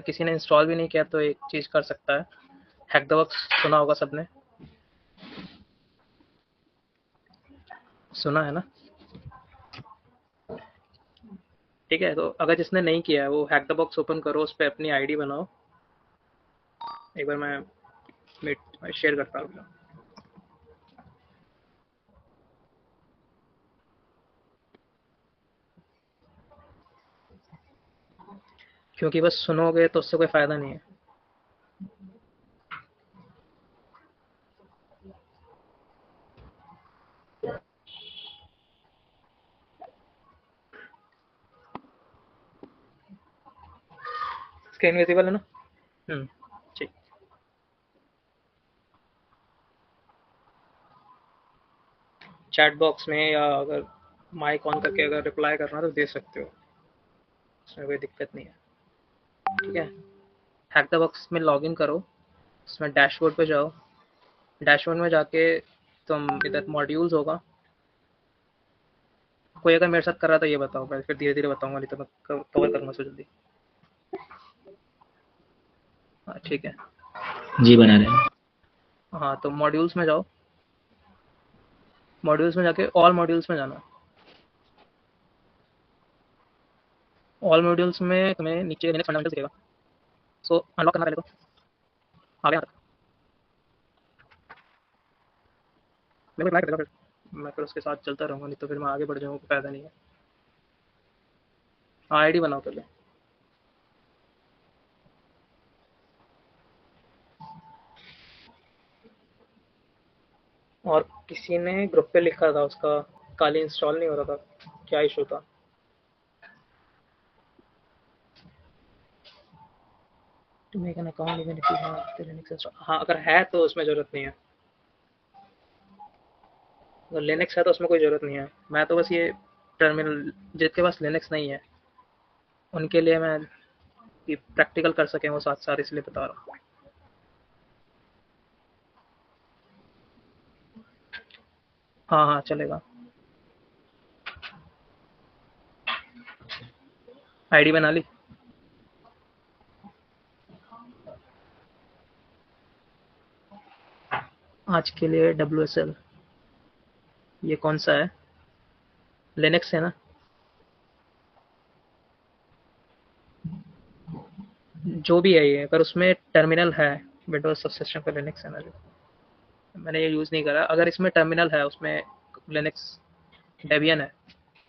किसी ने इंस्टॉल भी नहीं किया तो एक चीज़ कर सकता है, हैक द बॉक्स सुना होगा सबने, सुना है ना? ठीक है, तो अगर जिसने नहीं किया है वो हैक द बॉक्स ओपन करो, उस पर अपनी आईडी बनाओ। एक बार मैं शेयर करता हूँ। क्योंकि बस सुनोगे तो उससे कोई फ़ायदा नहीं है। स्क्रीन विजिबल है ना? ठीक। चैट बॉक्स में या अगर माइक ऑन करके अगर रिप्लाई करना है तो दे सकते हो, उसमें कोई दिक्कत नहीं है। ठीक है, हैक द बॉक्स में लॉगिन करो, उसमें डैशबोर्ड पे जाओ, डैशबोर्ड में जाके तुम इधर मॉड्यूल्स होगा। कोई अगर मेरे साथ कर रहा था ये बताओ, मैं फिर धीरे धीरे बताऊंगा, नहीं तो मैं कवर करूंगा उसको जल्दी। हाँ ठीक है। जी बना रहे हैं। हाँ तो मॉड्यूल्स में जाओ, मॉड्यूल्स में जाके ऑल मॉड्यूल्स में जाना। ऑल मॉड्यूल्स में तुम्हें नीचे लिनक्स फंडामेंटल्स दिखेगा, सो अनलॉक करना पहले तो। आ गया, मेरे को अप्लाई कर देगा, फिर मैं फिर उसके साथ चलता रहूँगा, नहीं तो फिर मैं आगे बढ़ जाऊँगा, कोई फ़ायदा नहीं है। हाँ आईडी बनाओ पहले। और किसी ने ग्रुप पे लिखा था उसका काली इंस्टॉल नहीं हो रहा था, क्या इशू था? To make an account even if you have the Linux install, हाँ अगर है तो उसमें ज़रूरत नहीं है, अगर लिनक्स है तो उसमें कोई ज़रूरत नहीं है। मैं तो बस ये टर्मिनल, जिसके पास लिनक्स नहीं है उनके लिए मैं कि प्रैक्टिकल कर सकें वो साथ साथ, इसलिए बता रहा हूँ। हाँ हाँ चलेगा। आईडी बना ली? आज के लिए WSL, ये कौन सा है? लिनक्स है ना? जो भी है ये, अगर उसमें टर्मिनल है, विंडोज सबसिस्टम का लिनक्स है ना जो, मैंने ये यूज़ नहीं करा। अगर इसमें टर्मिनल है, उसमें लिनक्स डेबियन है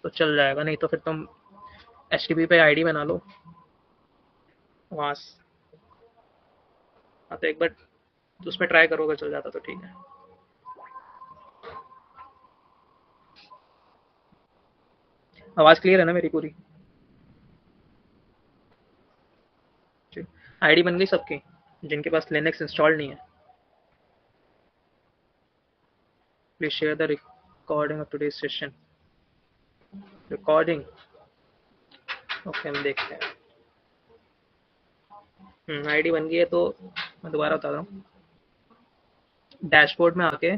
तो चल जाएगा, नहीं तो फिर तुम HTTP पे आईडी बना लो वहाँ से। हाँ तो एक बार तो उसमें ट्राई करो, अगर चल जाता तो ठीक है। आवाज़ क्लियर है ना मेरी पूरी? आईडी बन गई सबकी जिनके पास लिनक्स इंस्टॉल नहीं है? Please share the recording of today's session. Recording, okay हम देखते हैं। आईडी बन गई है तो मैं दोबारा बता रहा हूँ। डैशबोर्ड में आके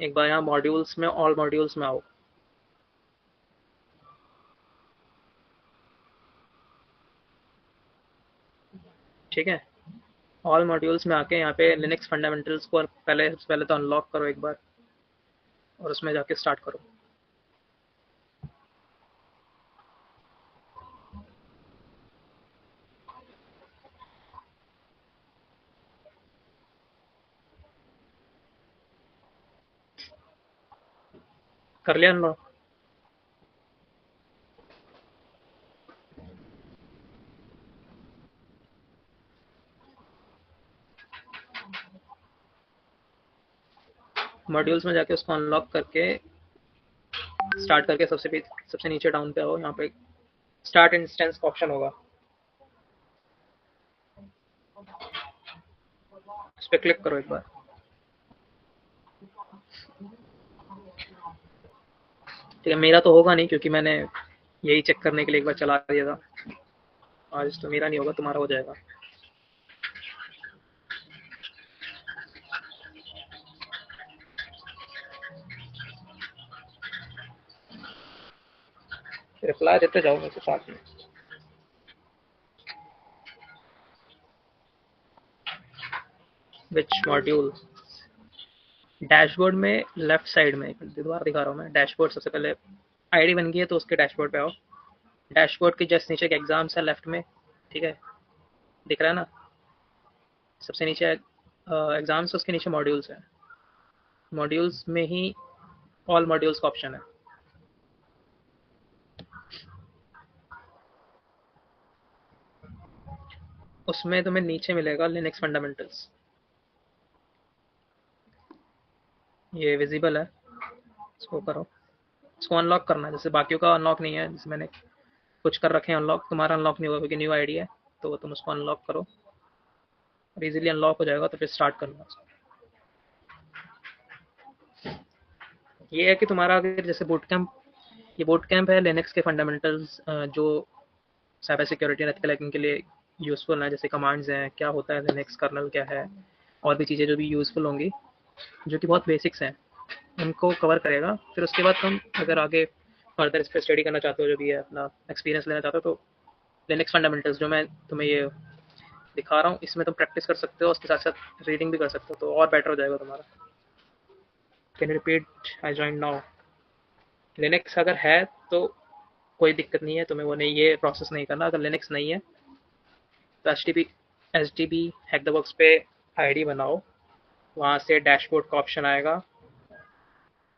एक बार यहाँ मॉड्यूल्स में, ऑल मॉड्यूल्स में आओ। ठीक है, ऑल मॉड्यूल्स में आके यहाँ पे लिनक्स फंडामेंटल्स को पहले तो अनलॉक करो एक बार, और उसमें जाके स्टार्ट करो। कर लिया अनलॉक? मॉड्यूल्स में जाके उसको अनलॉक करके स्टार्ट करके सबसे नीचे डाउन पे आओ, यहाँ पे स्टार्ट इंस्टेंस का ऑप्शन होगा, उस पर क्लिक करो एक बार। ठीक है, मेरा तो होगा नहीं क्योंकि मैंने यही चेक करने के लिए एक बार चला दिया था। आज तो मेरा नहीं होगा, तुम्हारा हो जाएगा। रिप्लाई देते जाओ मेरे साथ में। विच मॉड्यूल। डैशबोर्ड में लेफ्ट साइड में, दोबारा दिखा रहा हूँ मैं। डैशबोर्ड सबसे पहले आईडी बन गई है तो उसके डैशबोर्ड पे आओ। डैशबोर्ड के जस्ट नीचे एक एग्जाम्स है लेफ्ट में, ठीक है, दिख रहा है ना? सबसे नीचे एग्जाम्स, उसके नीचे मॉड्यूल्स है। मॉड्यूल्स में ही ऑल मॉड्यूल्स का ऑप्शन है। उसमें तुम्हें नीचे मिलेगा लिनक्स फंडामेंटल्स, ये विजिबल है, इसको करो। इसको अनलॉक करना है, जैसे बाकियों का अनलॉक नहीं है, जैसे मैंने कुछ कर रखे हैं अनलॉक, तुम्हारा अनलॉक नहीं होगा क्योंकि न्यू आईडी है, तो तुम उसको अनलॉक करो और इजीली अनलॉक हो जाएगा, तो फिर स्टार्ट करना। ये है कि तुम्हारा अगर जैसे बूट कैंप, ये बूट कैंप है लिनक्स के फंडामेंटल्स जो साइबर सिक्योरिटी और एथिकल हैकिंग के लिए यूजफुल है, जैसे कमांड्स हैं, क्या होता है लिनक्स कर्नल क्या है, और भी चीज़ें जो भी यूजफुल होंगी, जो कि बहुत बेसिक्स हैं, उनको कवर करेगा। फिर उसके बाद तुम अगर आगे फर्दर इस पर स्टडी करना चाहते हो, जो भी है अपना एक्सपीरियंस लेना चाहते हो, तो लिनक्स फंडामेंटल्स जो मैं तुम्हें ये दिखा रहा हूँ, इसमें तुम प्रैक्टिस कर सकते हो, उसके साथ साथ रीडिंग भी कर सकते हो, तो और बेटर हो जाएगा तुम्हारा। Can repeat I join now. Linux अगर है तो कोई दिक्कत नहीं है, तुम्हें वो नहीं, ये प्रोसेस नहीं करना। अगर लिनक्स नहीं है तो H T B hack the box पे आईडी बनाओ, वहाँ से डैशबोर्ड का ऑप्शन आएगा,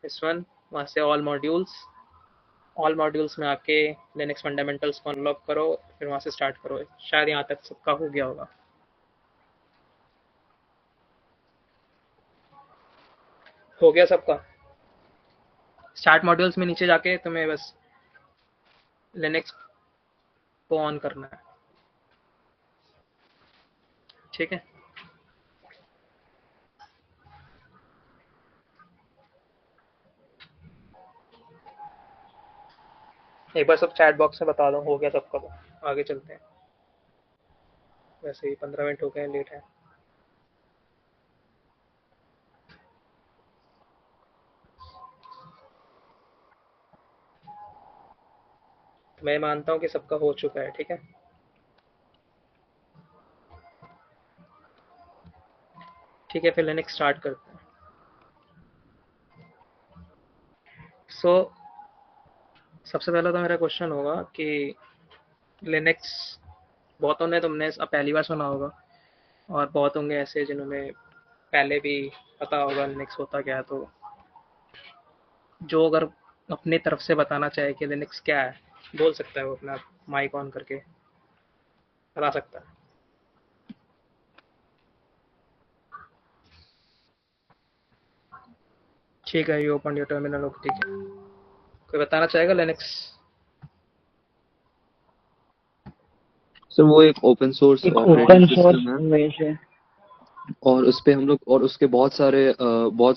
इस वन, वहाँ से ऑल मॉड्यूल्स में आके लिनक्स फंडामेंटल्स को अनलॉक करो, फिर वहाँ से स्टार्ट करो। शायद यहाँ तक सबका हो गया होगा। हो गया सबका? स्टार्ट मॉड्यूल्स में नीचे जाके तुम्हें बस लिनक्स को ऑन करना है, ठीक है? एक बार सब चैट बॉक्स में बता दो हो गया सबका, तो आगे चलते हैं। वैसे ही 15 मिनट हो गए, लेट है। मैं मानता हूँ कि सबका हो चुका है, ठीक है? ठीक है, फिर लिनक्स स्टार्ट करते हैं। सो सबसे पहला तो मेरा क्वेश्चन होगा कि लिनक्स, बहुतों ने तुमने अब पहली बार सुना होगा, और बहुत होंगे ऐसे जिन्होंने पहले भी पता होगा लिनक्स होता क्या है। तो जो अगर अपनी तरफ से बताना चाहे कि लिनक्स क्या है, बोल सकता है वो अपना माइक ऑन करके बता सकता है। ठीक है, you open your terminal, okay, ठीक है। कोई बताना चाहेगा लिनक्स? सर वो एक ओपन सोर्स एक ऑपरेटिंग ओपन सोर्स सिस्टम है, इमेज है। और उस पे हम लोग, और उसके बहुत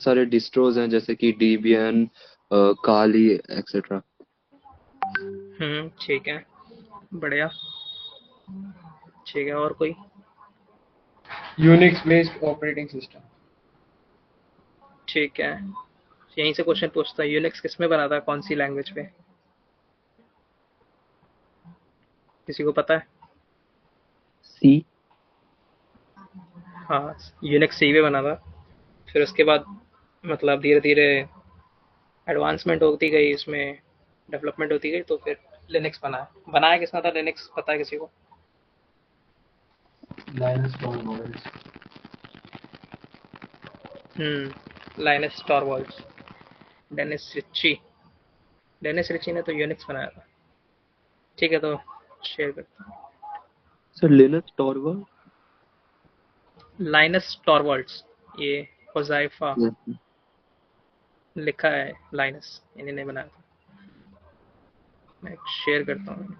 सारे डिस्ट्रोज हैं जैसे कि डीबियन, काली एक्सेट्रा। ठीक है, बढ़िया, ठीक है। और कोई? Unix based operating system. ठीक है, यहीं से क्वेश्चन पूछता है, यूनिक्स किस में बना था, कौन सी लैंग्वेज पे? किसी को पता है? सी। हाँ, यूनिक्स सी पे बना था। फिर उसके बाद मतलब धीरे धीरे एडवांसमेंट होती गई, इसमें डेवलपमेंट होती गई, तो फिर लिनक्स बनाया किसने था लिनक्स, पता है किसी को? Linus Torvalds. Linus Torvalds, Dennis Ritchie. Dennis Ritchie ने तो यूनिक्स बनाया था। ठीक है, तो शेयर करते हैं। Sir Linux Torvalds. Linus Torvalds, ये होजाइफा लिखा है, लाइनस इन्हीं ने बनाया था। मैं शेयर करता हूँ,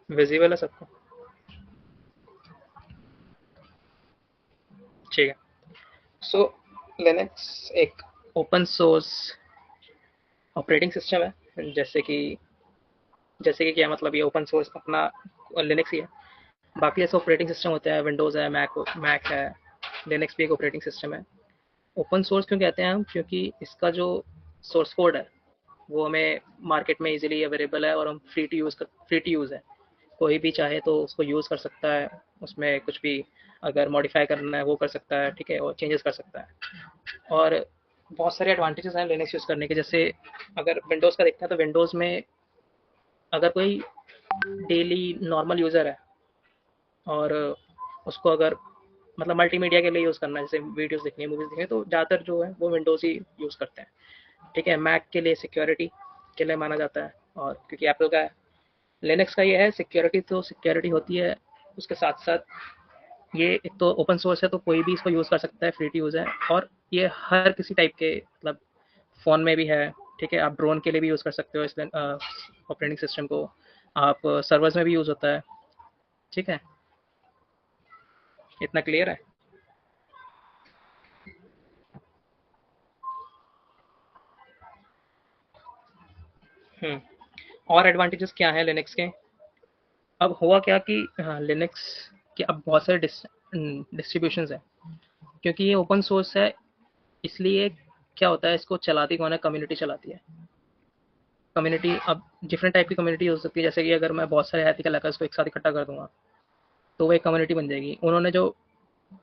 विजिबल है सबको? ठीक है। सो लिनक्स एक ओपन सोर्स ऑपरेटिंग सिस्टम है। जैसे कि क्या मतलब, ये ओपन सोर्स अपना लिनक्स ही है। बाकी ऐसे ऑपरेटिंग सिस्टम होते हैं, विंडोज़ है, मैक है, लिनक्स भी एक ऑपरेटिंग सिस्टम है। ओपन सोर्स क्यों कहते हैं हम? क्योंकि इसका जो सोर्स कोड है वो हमें मार्केट में इजीली अवेलेबल है, और हम फ्री टू यूज़ है। कोई भी चाहे तो उसको यूज़ कर सकता है, उसमें कुछ भी अगर मॉडिफाई करना है वो कर सकता है, ठीक है, और चेंजेस कर सकता है। और बहुत सारे एडवांटेजेस हैं लिनक्स यूज़ करने के। जैसे अगर विंडोज़ का देखते हैं तो विंडोज़ में अगर कोई डेली नॉर्मल यूज़र है और उसको अगर मतलब मल्टीमीडिया के लिए यूज़ करना है, जैसे वीडियोस देखनी है, मूवीज़ देखनी है, तो ज़्यादातर जो है वो विंडोज़ ही यूज़ करते हैं, ठीक है। मैक के लिए सिक्योरिटी के लिए माना जाता है, और क्योंकि एप्पल का है। लिनक्स का ये है सिक्योरिटी, तो सिक्योरिटी होती है, उसके साथ साथ ये एक तो ओपन सोर्स है तो कोई भी इसको यूज़ कर सकता है, फ्री टू यूज़ है, और ये हर किसी टाइप के मतलब फ़ोन में भी है, ठीक है। आप ड्रोन के लिए भी यूज़ कर सकते हो इस ऑपरेटिंग सिस्टम को, आप सर्वर्स में भी यूज़ होता है, ठीक है। इतना क्लियर है? हम्म। और एडवांटेजेस क्या हैं लिनक्स के? अब हुआ क्या कि लिनक्स के अब बहुत सारे डिस्ट्रीब्यूशंस हैं, क्योंकि ये ओपन सोर्स है, इसलिए क्या होता है, इसको चलाती कौन है? कम्युनिटी चलाती है। कम्युनिटी अब डिफरेंट टाइप की कम्युनिटी हो सकती है, जैसे कि अगर मैं बहुत सारे एथिकल हैकर्स को एक साथ इकट्ठा कर दूंगा तो वो एक कम्युनिटी बन जाएगी। उन्होंने जो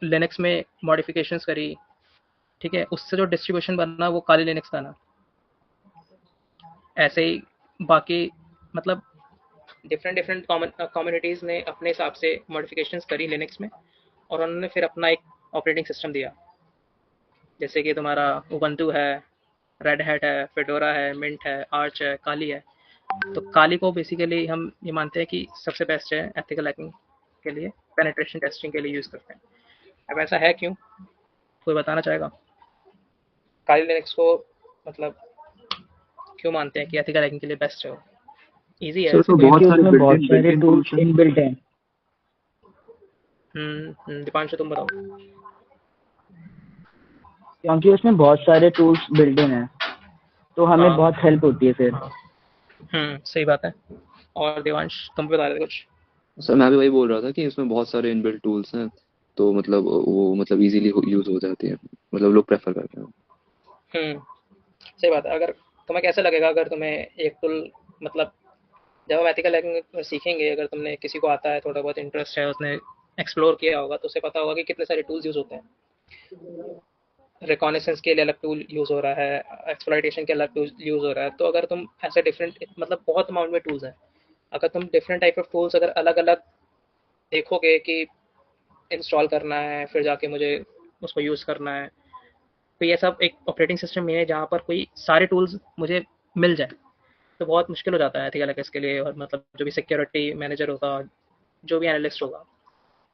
लिनक्स में मॉडिफिकेशंस करी, ठीक है, उससे जो डिस्ट्रीब्यूशन बना वो काली लिनक्स का ना। ऐसे ही बाकी मतलब डिफरेंट डिफरेंट कम्युनिटीज़ ने अपने हिसाब से मॉडिफिकेशंस करी लिनक्स में, और उन्होंने फिर अपना एक ऑपरेटिंग सिस्टम दिया। जैसे कि तुम्हारा उबंटू है, रेड हैट है, फेडोरा है, मिंट है, आर्च है, काली है। तो काली को बेसिकली हम ये मानते हैं कि सबसे बेस्ट है एथिकल हैकिंग के लिए, पेनिट्रेशन टेस्टिंग के लिए यूज़ करते हैं। अब ऐसा है क्यों? कोई बताना चाहेगा? काली लिनक्स को मतलब क्यों मानते हैं कि एथिकल हैकिंग के लिए बेस्ट है? वो ईजी है सर ऐसे उसमें कोई। बहुत क्योंकि सारे उसमें बहुत बिल्ट सारे इन टूल्स टूल्स हैं। इनबिल्ट हैं। दीपांशु तुम बताओ। क्योंकि उसमें बहुत सारे टूल्स बिल्ट इन हैं, तो हमें हाँ बहुत हेल्प होती है फिर। हाँ। सही बात है। और देवांश तुम भी बता रहे थे कुछ? सर मैं भी वही बोल रहा था कि इसमें बहुत सारे इनबिल्ट टूल्स हैं, तो मतलब वो मतलब इजीली यूज हो जाती है, मतलब लोग प्रेफर करते हैं। हम्म सही बात है। अगर तुम्हें कैसा लगेगा अगर तुम्हें एक टूल मतलब जब हम एथिकल हैकिंग सीखेंगे, अगर तुमने किसी को आता है, थोड़ा बहुत इंटरेस्ट है, उसने एक्सप्लोर किया होगा, तो उसे पता होगा कि कितने सारे टूल्स यूज़ होते हैं। रिकॉनेसेंस के लिए अलग टूल यूज़ हो रहा है, एक्सप्लॉइटेशन के अलग टूल यूज़ हो रहा है। तो अगर तुम ऐसे डिफरेंट मतलब बहुत अमाउंट में टूल्स हैं, अगर तुम डिफरेंट टाइप ऑफ टूल्स अगर अलग अलग देखोगे कि इंस्टॉल करना है, फिर जाके मुझे उसको यूज़ करना है, तो ये सब एक ऑपरेटिंग सिस्टम में है जहाँ पर कोई सारे टूल्स मुझे मिल जाए, तो बहुत मुश्किल हो जाता है एथिकल हैकर्स के लिए, और मतलब जो भी सिक्योरिटी मैनेजर होगा, जो भी एनालिस्ट होगा।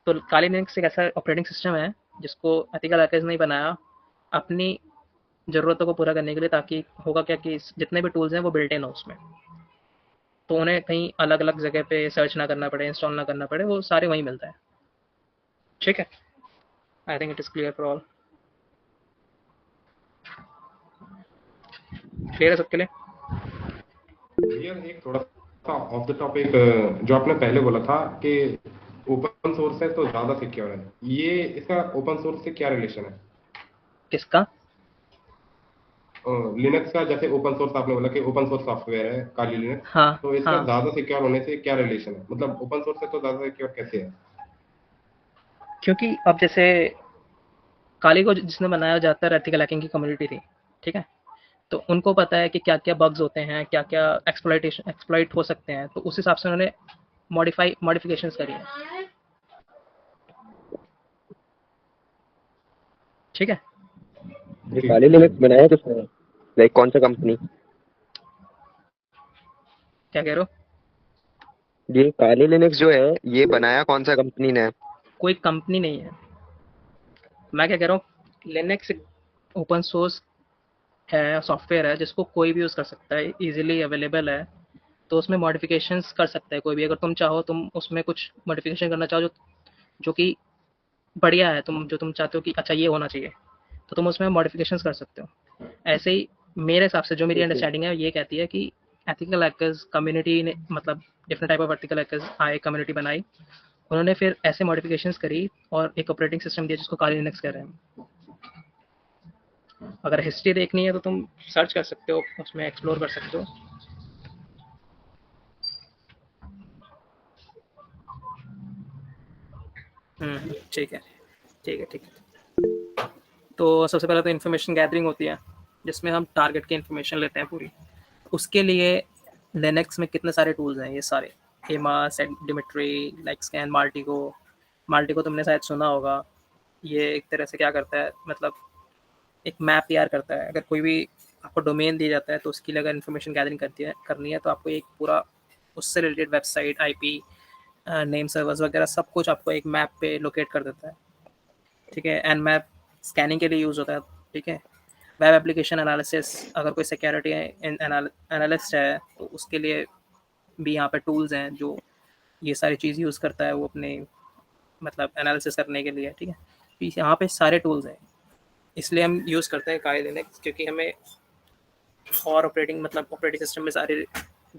तो काली लिनक्स एक ऐसा ऑपरेटिंग सिस्टम है जिसको एथिकल हैकर्स ने बनाया अपनी ज़रूरतों को पूरा करने के लिए, ताकि होगा क्या कि जितने भी टूल्स हैं वो बिल्ट इन हो उसमें, तो उन्हें कहीं अलग अलग जगह पे सर्च ना करना पड़े, इंस्टॉल ना करना पड़े, वो सारे वहीं मिलता है, ठीक है। I think it is clear for all. Clear है सबके लिए? भैया एक थोड़ा सा ऑफ द टॉपिक, जो आपने पहले बोला था कि ओपन सोर्स है तो ज्यादा सिक्योर है, ये इसका ओपन सोर्स से क्या रिलेशन है? किसका? लिनक्स का, जैसे ओपन सोर्स आपने बोला कि ओपन सोर्स सॉफ्टवेयर है काली लिनक्स, हाँ तो इसका हाँ। ज्यादा सिक्योर होने से क्या रिलेशन है? मतलब ओपन सोर्स है तो ज्यादा सिक्योर कैसे है? क्योंकि अब जैसे काली को जिसने बनाया जाता है एथिकल हैकिंग की कम्युनिटी थी, ठीक है। तो उनको पता है कि क्या क्या बग्स होते हैं, क्या क्या एक्सप्लॉइट हो सकते हैं, तो उस हिसाब से उन्होंने मॉडिफिकेशंस करी है, ठीक है। ये ठीक। काली लिनक्स बनाया किसने, लाइक कौन सा कंपनी? क्या कह रहे हो? ये काली लिनक्स जो है ये बनाया कौन सा कंपनी ने? कोई कंपनी नहीं है। मैं क्या कह रहा हूँ, लिनक्स ओपन सोर्स है, सॉफ्टवेयर है जिसको कोई भी यूज़ कर सकता है, इजीली अवेलेबल है। तो उसमें मॉडिफिकेशंस कर सकता है कोई भी, अगर तुम चाहो, तुम उसमें कुछ मॉडिफिकेशन करना चाहो जो जो कि बढ़िया है, तुम जो तुम चाहते हो कि अच्छा ये होना चाहिए, तो तुम उसमें मॉडिफिकेशंस कर सकते हो। ऐसे ही मेरे हिसाब से जो मेरी ओके। अंडरस्टैंडिंग है ये कहती है कि एथिकल हैकर्स कम्युनिटी ने मतलब different type of ethical hackers आए, कम्युनिटी बनाई, उन्होंने फिर ऐसे मॉडिफिकेशंस करी और एक ऑपरेटिंग सिस्टम दिया जिसको काली लिनक्स कह रहे हैं। अगर हिस्ट्री देखनी है तो तुम सर्च कर सकते हो, उसमें एक्सप्लोर कर सकते हो। ठीक है, ठीक है, ठीक है। तो सबसे पहले तो इन्फॉर्मेशन गैदरिंग होती है, जिसमें हम टारगेट की इन्फॉर्मेशन लेते हैं पूरी। उसके लिए लिनक्स में कितने सारे टूल्स हैं, ये सारे हेमा, डिमिट्री, लाइक स्कैन, माल्टिको तुमने शायद सुना होगा। ये एक तरह से क्या करता है, मतलब एक मैप तैयार करता है। अगर कोई भी आपको डोमेन दिया जाता है तो उसके लिए अगर इन्फॉर्मेशन गैदरिंग करनी है तो आपको एक पूरा उससे related website, IP, name servers वगैरह सब कुछ आपको एक मैप पे लोकेट कर देता है। ठीक है, एन मैप स्कैनिंग के लिए यूज़ होता है। ठीक है, वेब एप्लीकेशन एनालिसिस, अगर कोई सिक्योरिटी एनालिस्ट है तो उसके लिए भी यहाँ पे टूल्स हैं जो ये सारी चीज़ यूज़ करता है वो अपने मतलब एनालिसिस करने के लिए। ठीक है, तो यहाँ पे सारे टूल्स हैं, इसलिए हम यूज़ करते हैं काई लिनक्स, क्योंकि हमें और ऑपरेटिंग सिस्टम में सारे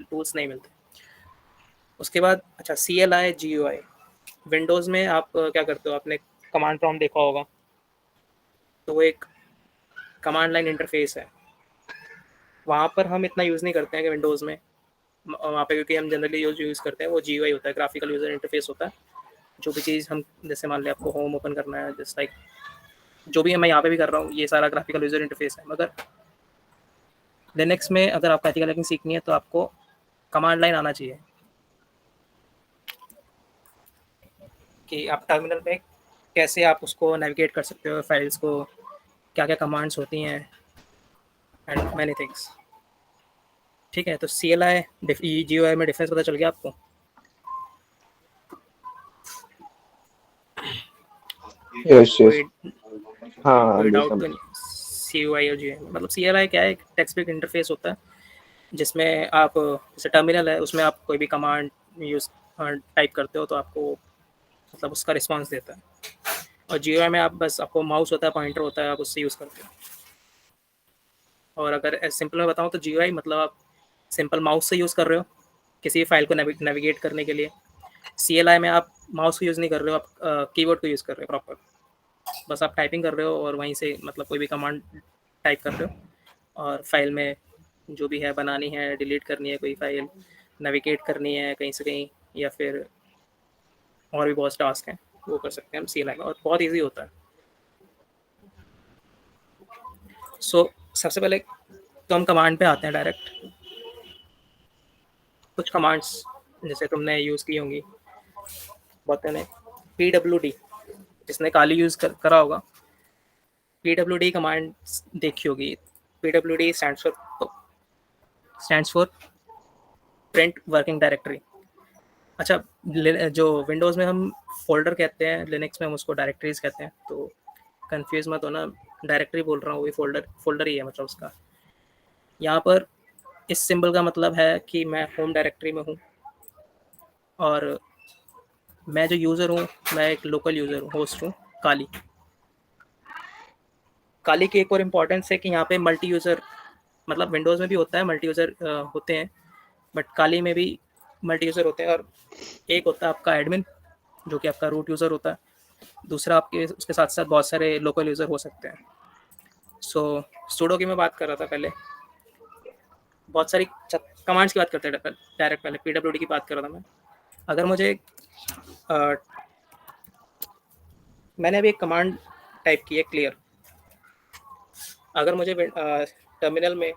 टूल्स नहीं मिलते। उसके बाद अच्छा, CLI GUI, विंडोज़ में आप क्या करते हो, आपने कमांड प्रॉम्प्ट देखा होगा, तो वो एक कमांड लाइन इंटरफेस है। वहाँ पर हम इतना यूज़ नहीं करते हैं कि विंडोज़ में, वहाँ पे क्योंकि हम जनरली यूज़ करते हैं वो GUI होता है, ग्राफिकल यूज़र इंटरफेस होता है। जो भी चीज़ हम, जैसे मान लिया आपको होम ओपन करना है, जस्ट लाइक जो भी मैं यहाँ पे भी कर रहा हूँ, ये सारा ग्राफिकल यूज़र इंटरफेस है। मगर लिनक्स में अगर आपको एथिकल हैकिंग सीखनी है तो आपको कमांड लाइन आना चाहिए, कि आप टर्मिनल पे कैसे आप उसको नेविगेट कर सकते हो, फाइल्स को, क्या क्या कमांड्स होती हैं, एंड मैनी थिंग्स। ठीक है, तो CLI GUI में डिफरेंस पता चल गया आपको? यस यस कोई हाँ कोई अभी डाउट समझ तो नहीं? CUI और GUI मतलब CLI क्या है, एक टेक्स्ट बेस्ड इंटरफेस होता है जिसमें आप, जैसे टर्मिनल है उसमें आप कोई भी कमांड यूज़ टाइप करते हो तो आपको मतलब उसका रिस्पांस देता है। और GUI में आप बस, आपको माउस होता है, पॉइंटर होता है, आप उससे यूज़ करते हो। और अगर सिंपल में बताऊँ तो GUI मतलब आप सिंपल माउस से यूज़ कर रहे हो किसी भी फाइल को नेविगेट करने के लिए। CLI में आप माउस को यूज़ नहीं कर रहे हो, आप कीबोर्ड को यूज़ कर रहे हो प्रॉपर। बस आप टाइपिंग कर रहे हो और वहीं से मतलब कोई भी कमांड टाइप कर रहे हो, और फाइल में जो भी है बनानी है, डिलीट करनी है कोई फाइल, नेविगेट करनी है कहीं से कहीं, या फिर और भी बहुत टास्क हैं वो कर सकते हैं हम CLI में, और बहुत ईजी होता है। सो सबसे पहले तो हम कमांड पे आते हैं डायरेक्ट। कुछ कमांड्स जैसे तुमने यूज़ की होंगी बहुत ने, PWD, जिसने काली यूज़ करा होगा, PWD कमांड देखी होगी। PWD stands for print working directory. अच्छा, जो विंडोज़ में हम फोल्डर कहते हैं, लिनक्स में हम उसको डायरेक्टरीज कहते हैं, तो कंफ्यूज मत होना, डायरेक्टरी बोल रहा हूँ, वही फोल्डर ही है मतलब उसका। यहाँ पर इस सिंबल का मतलब है कि मैं होम डायरेक्टरी में हूँ, और मैं जो यूज़र हूँ मैं एक लोकल यूज़र हूँ, होस्ट हूँ काली। काली की एक और इम्पॉर्टेंस है कि यहाँ पे मल्टी यूज़र, मतलब विंडोज़ में भी होता है मल्टी यूज़र होते हैं, बट काली में भी मल्टी यूज़र होते हैं। और एक होता है आपका एडमिन, जो कि आपका रूट यूज़र होता है। दूसरा आपके उसके साथ साथ बहुत सारे लोकल यूज़र हो सकते हैं। सो सुडो की मैं बात कर रहा था पहले, बहुत सारी कमांड्स की बात करते हैं डायरेक्ट। पहले PWD की बात कर रहा था मैं। अगर मुझे मैंने अभी एक कमांड टाइप की है, क्लियर। अगर मुझे टर्मिनल में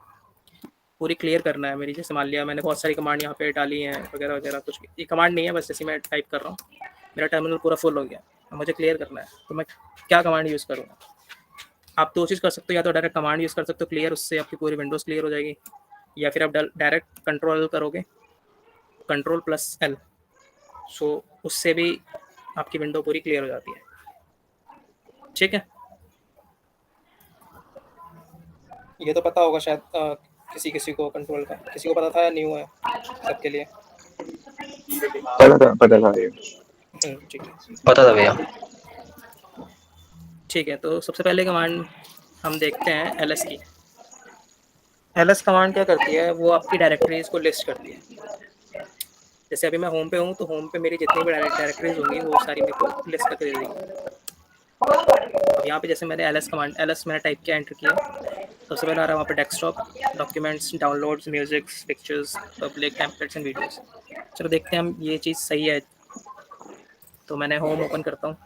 पूरी क्लियर करना है मेरी, जैसे मान लिया मैंने बहुत सारी कमांड यहाँ पे डाली हैं वगैरह वगैरह, कुछ भी ये कमांड नहीं है, बस जैसे मैं टाइप कर रहा हूँ, मेरा टर्मिनल पूरा फुल हो गया, मुझे क्लियर करना है, तो मैं क्या कमांड यूज़ करूँगा? आप दो चीज़ कर सकते हो, या तो डायरेक्ट कमांड यूज़ कर सकते हो क्लियर, उससे आपकी पूरी विंडोज़ क्लियर हो जाएगी, या फिर आप डायरेक्ट कंट्रोल करोगे, Ctrl+L, सो उससे भी आपकी विंडो पूरी क्लियर हो जाती है। ठीक है, ये तो पता होगा शायद किसी किसी को कंट्रोल का, किसी को पता था या न्यू है सबके लिए? पता था ये ठीक है, पता था भैया। ठीक है। तो सबसे पहले कमांड हम देखते हैं ls की। ls कमांड क्या करती है, वो आपकी डायरेक्टरीज को लिस्ट करती है। जैसे अभी मैं होम पे हूँ, तो होम पे मेरी जितनी भी डायरेक्टरीज होंगी वो सारी मेरे को लिस्ट करके दे देगी। अब यहाँ पे जैसे मैंने ls कमांड, ls मैंने टाइप किया, एंटर किया, सबसे पहले आ रहा है वहाँ पे desktop, documents, downloads, music, pictures, public, templates and videos. चलो देखते हैं हम ये चीज़ सही है। तो मैंने होम ओपन करता हूँ,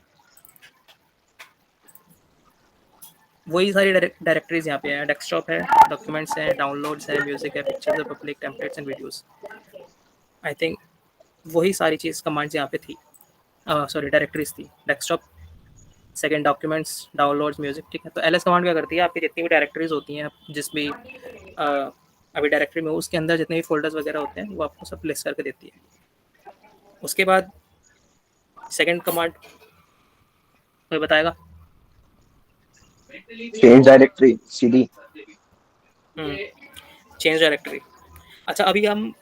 वही सारी डायरेक्टरीज यहाँ पे हैं, डेस्कटॉप है, डॉक्यूमेंट्स हैं, डाउनलोड्स है, म्यूजिक है, पिक्चर्स है, public templates and videos. I think वही सारी चीज़ कमांड्स यहाँ पे थी, सॉरी डायरेक्टरीज थी। Desktop, second documents, downloads, music, ठीक है। तो एलएस कमांड क्या करती है, आपकी जितनी भी डायरेक्टरीज होती हैं, जिस भी अभी डायरेक्टरी में हो, उसके अंदर जितने भी फोल्डर्स वगैरह होते हैं वो आपको सब लिस्ट करके देती है। उसके बाद सेकंड कमांड कोई बताएगा? Change directory cd। Change directory. अच्छा, अभी हम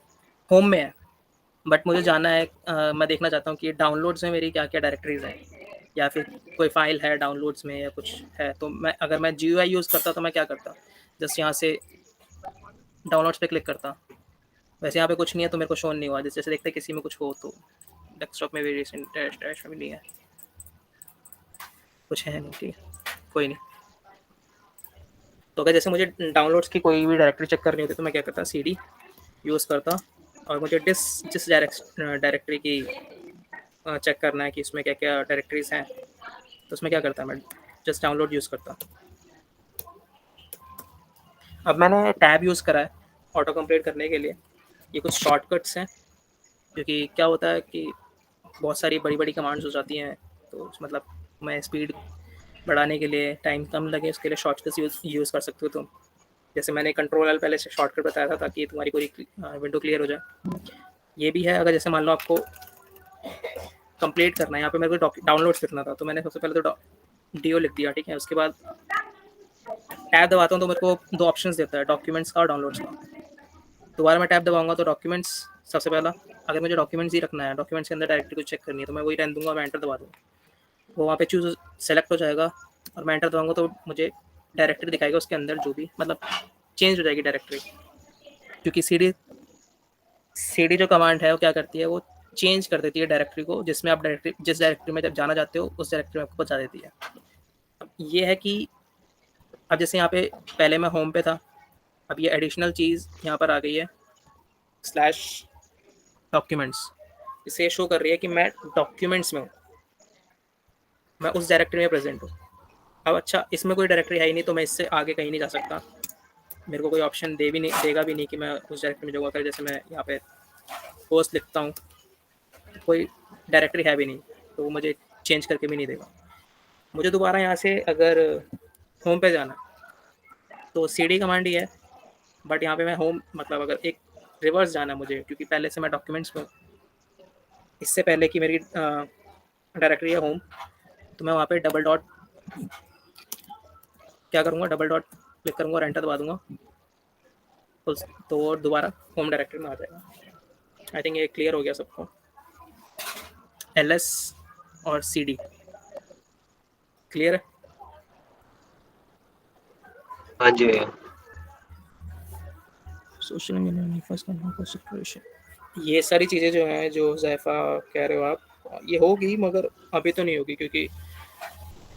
होम में हैं, बट मुझे जानना है, मैं देखना चाहता हूँ कि डाउनलोड्स में मेरी क्या क्या डायरेक्टरीज हैं, या फिर कोई फाइल है डाउनलोड्स में या कुछ है। तो मैं अगर मैं GUI यूज़ करता तो मैं क्या करता, जस्ट यहाँ से डाउनलोड्स पे क्लिक करता। वैसे यहाँ पे कुछ नहीं है तो मेरे को शो नहीं हुआ, जैसे देखते किसी में कुछ हो तो। डेस्कटॉप में भी रिसेंट डैश में भी नहीं है, कुछ है नहीं, ठीक है, कोई नहीं। तो अगर जैसे मुझे डाउनलोड्स की कोई भी डायरेक्टरी चेक करनी होती तो मैं क्या करता, CD यूज़ करता, और मुझे जिस डायरेक्टरी की चेक करना है कि इसमें क्या क्या डायरेक्टरीज हैं, तो उसमें क्या करता मैं जस्ट डाउनलोड यूज़ करता। अब मैंने टैब यूज़ करा है ऑटो कंप्लीट करने के लिए। ये कुछ शॉर्टकट्स हैं, क्योंकि क्या होता है कि बहुत सारी बड़ी बड़ी कमांड्स हो जाती हैं, तो मतलब मैं स्पीड बढ़ाने के लिए, टाइम कम लगे, उसके लिए शॉर्टकट्स यूज़ कर सकते हो तुम। जैसे मैंने कंट्रोल पहले से शॉर्टकट बताया था ताकि तुम्हारी पूरी विंडो क्लियर हो जाए। ये भी है, अगर जैसे मान लो आपको कंप्लीट करना है, यहाँ पे मेरे को डाउनलोड करना था, तो मैंने सबसे पहले तो DO लिख दिया, ठीक है। उसके बाद टैब दबाता हूँ तो मेरे को 2 ऑप्शंस देता है, डॉक्यूमेंट्स का और डाउनलोड्स का। दोबारा मैं टैब दबाऊंगा तो डॉक्यूमेंट्स सबसे पहला, अगर मुझे डॉक्यूमेंट्स ही रखना है, डॉक्यूमेंट्स के अंदर डायरेक्टरी को चेक करनी है, तो मैं वही रहने दूंगा, मैं एंटर दबा दूँगा, वो वहाँ पे चूज़ सेलेक्ट हो जाएगा, और मैं एंटर दबाऊंगा तो मुझे डायरेक्टरी दिखाएगा, उसके अंदर जो भी मतलब चेंज हो जाएगी डायरेक्टरी। क्योंकि CD जो कमांड है वो क्या करती है, वो चेंज कर देती है डायरेक्टरी को, जिसमें आप जिस डायरेक्टरी में जब जाना चाहते हो उस डायरेक्टरी में आपको पहुँचा देती है। अब ये है कि अब जैसे यहाँ पे पहले मैं होम पे था, अब ये एडिशनल चीज़ यहाँ पर आ गई है, स्लैश डॉक्यूमेंट्स। इससे शो कर रही है कि मैं डॉक्यूमेंट्स में हूँ, मैं उस डायरेक्टरी में प्रेजेंट हूँ। अब अच्छा, इसमें कोई डायरेक्टरी है ही नहीं, तो मैं इससे आगे कहीं नहीं जा सकता, मेरे को कोई ऑप्शन देगा भी नहीं कि मैं उस डायरेक्टरी में जाऊँगा। अगर जैसे मैं यहाँ पे पोस्ट लिखता हूँ, तो कोई डायरेक्टरी है भी नहीं, तो वो मुझे चेंज करके भी नहीं देगा। मुझे दोबारा यहाँ से अगर होम पे जाना तो CD कमांड ही है, बट यहाँ पे मैं होम मतलब अगर एक रिवर्स जाना मुझे, क्योंकि पहले से मैं डॉक्यूमेंट्स में, इससे पहले कि मेरी डायरेक्टरी है होम, तो मैं वहाँ पे डबल डॉट क्या करूँगा, डबल डॉट क्लिक करूँगा और एंटर दबा दूँगा, तो दोबारा होम डायरेक्टरी में आ जाएगा। आई थिंक ये क्लियर हो गया सबको, LS और CD क्लियर है। हाँ जी भैया। सोशल मीडिया, ये सारी चीज़ें जो हैं, जो ज़ैफ़ा कह रहे हो आप, ये होगी, मगर अभी तो नहीं होगी, क्योंकि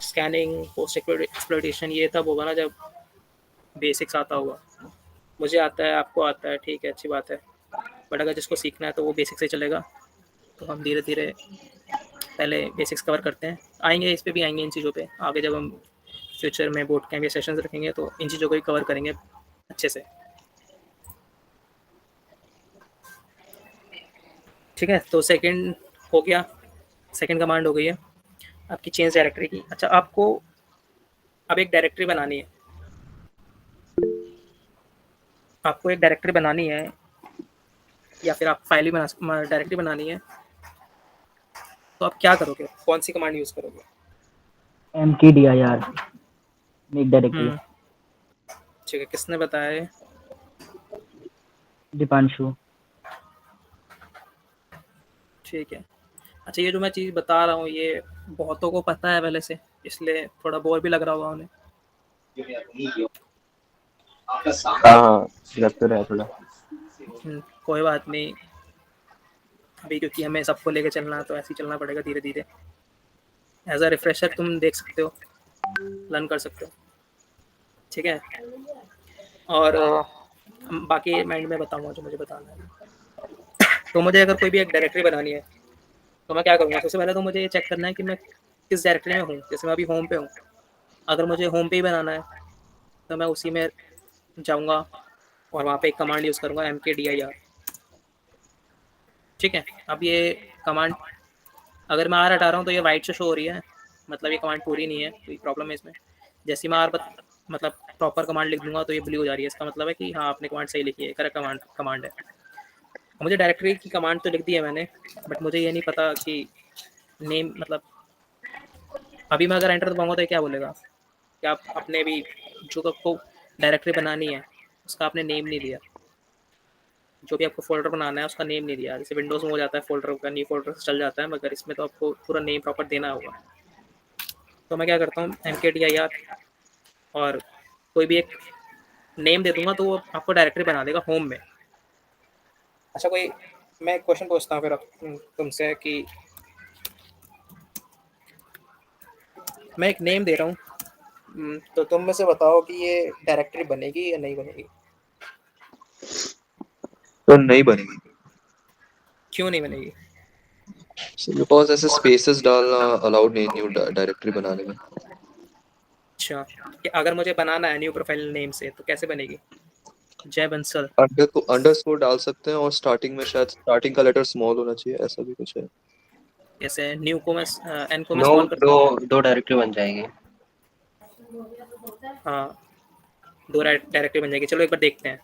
स्कैनिंग, पोस्ट एक्सप्लॉइटेशन ये तब होगा ना जब बेसिक्स आता होगा। मुझे आता है, आपको आता है, ठीक है, अच्छी बात है, बट अगर जिसको सीखना है तो वो बेसिक से चलेगा। तो हम धीरे धीरे पहले बेसिक्स कवर करते हैं, आएंगे इस पे भी आएंगे इन चीज़ों पे आगे, जब हम फ्यूचर में बोर्ड कैंप या सेशंस रखेंगे तो इन चीज़ों को भी कवर करेंगे अच्छे से, ठीक है। तो सेकंड हो गया, सेकंड कमांड हो गई है आपकी चेंज डायरेक्टरी की। अच्छा, आपको अब एक डायरेक्टरी बनानी है, आपको एक डायरेक्टरी बनानी है, या फिर आप फाइल ही डायरेक्टरी बनानी है, तो आप क्या करोगे, कौन सी कमांड यूज़ करोगे? mkdir make directory. ठीक है, किसने बताया है? दीपांशु। ठीक है। अच्छा, ये जो मैं चीज़ बता रहा हूँ ये बहुतों को पता है पहले से, इसलिए थोड़ा बोर भी लग रहा होगा उन्हें। हाँ लग तो रहा है थोड़ा। कोई बात नहीं, अभी क्योंकि हमें सबको लेके चलना है तो ऐसे ही चलना पड़ेगा धीरे धीरे। एज अ रिफ्रेशर तुम देख सकते हो, लर्न कर सकते हो, ठीक है। और बाकी माइंड में बताऊंगा जो मुझे बताना है। तो मुझे अगर कोई भी एक डायरेक्टरी बनानी है तो मैं क्या करूँगा, सबसे पहले तो मुझे ये चेक करना है कि मैं किस डायरेक्टरी में हूँ। जैसे मैं अभी होम पे हूँ, अगर मुझे होम पे ही बनाना है तो मैं उसी में जाऊँगा और वहाँ पे एक कमांड यूज़ करूँगा mkdir। ठीक है, अब ये कमांड अगर मैं R हटा रहा हूँ तो ये वाइट से शो हो रही है, मतलब ये कमांड पूरी नहीं है, कोई प्रॉब्लम है इसमें। जैसे मैं मतलब प्रॉपर कमांड लिख दूंगा तो ये ब्लू हो जा रही है, इसका मतलब है कि हाँ आपने कमांड सही लिखी है, करेक्ट कमांड है। मुझे डायरेक्टरी की कमांड तो लिख दी है मैंने, बट मुझे ये नहीं पता कि नेम, मतलब अभी मैं अगर एंटर दबाऊंगा तो ये क्या बोलेगा कि आप अपने भी जो आपको डायरेक्टरी बनानी है उसका आपने नेम नहीं दिया, जो भी आपको फोल्डर बनाना है उसका नेम नहीं दिया। जैसे विंडोज़ में हो जाता है फोल्डर का, न्यू फोल्डर से चल जाता है, मगर इसमें तो आपको पूरा नेम प्रॉपर देना होगा। तो मैं क्या करता हूँ mkdir और कोई भी एक नेम दे दूंगा तो वो आपको डायरेक्टरी बना देगा होम में। अच्छा, कोई मैं एक क्वेश्चन पूछता हूँ फिर तुमसे कि मैं एक नेम दे रहा हूँ, तो तुम में से बताओ कि ये डायरेक्टरी बनेगी या नहीं बनेगी। तो नहीं बनेगी, क्यों नहीं बनेगी? बिकॉज ऐसे स्पेसेस डालना अलाउड नहीं न्यू डायरेक्टरी बनाने में। अच्छा, कि अगर मुझे बनाना है न्यू प्रोफाइल नेम से तो कैसे बनेगी? जय बंसल। अंडरस्कोर डाल सकते हैं और स्टार्टिंग में शायद स्टार्टिंग का लेटर स्मॉल होना चाहिए, ऐसा भी कुछ है। जैसे न्यू को मैं एन को मैं नो, स्मॉल कर, दो डायरेक्टरी बन जाएगी। हाँ 2 डायरेक्टरी बन जाएगी। चलो एक बार देखते हैं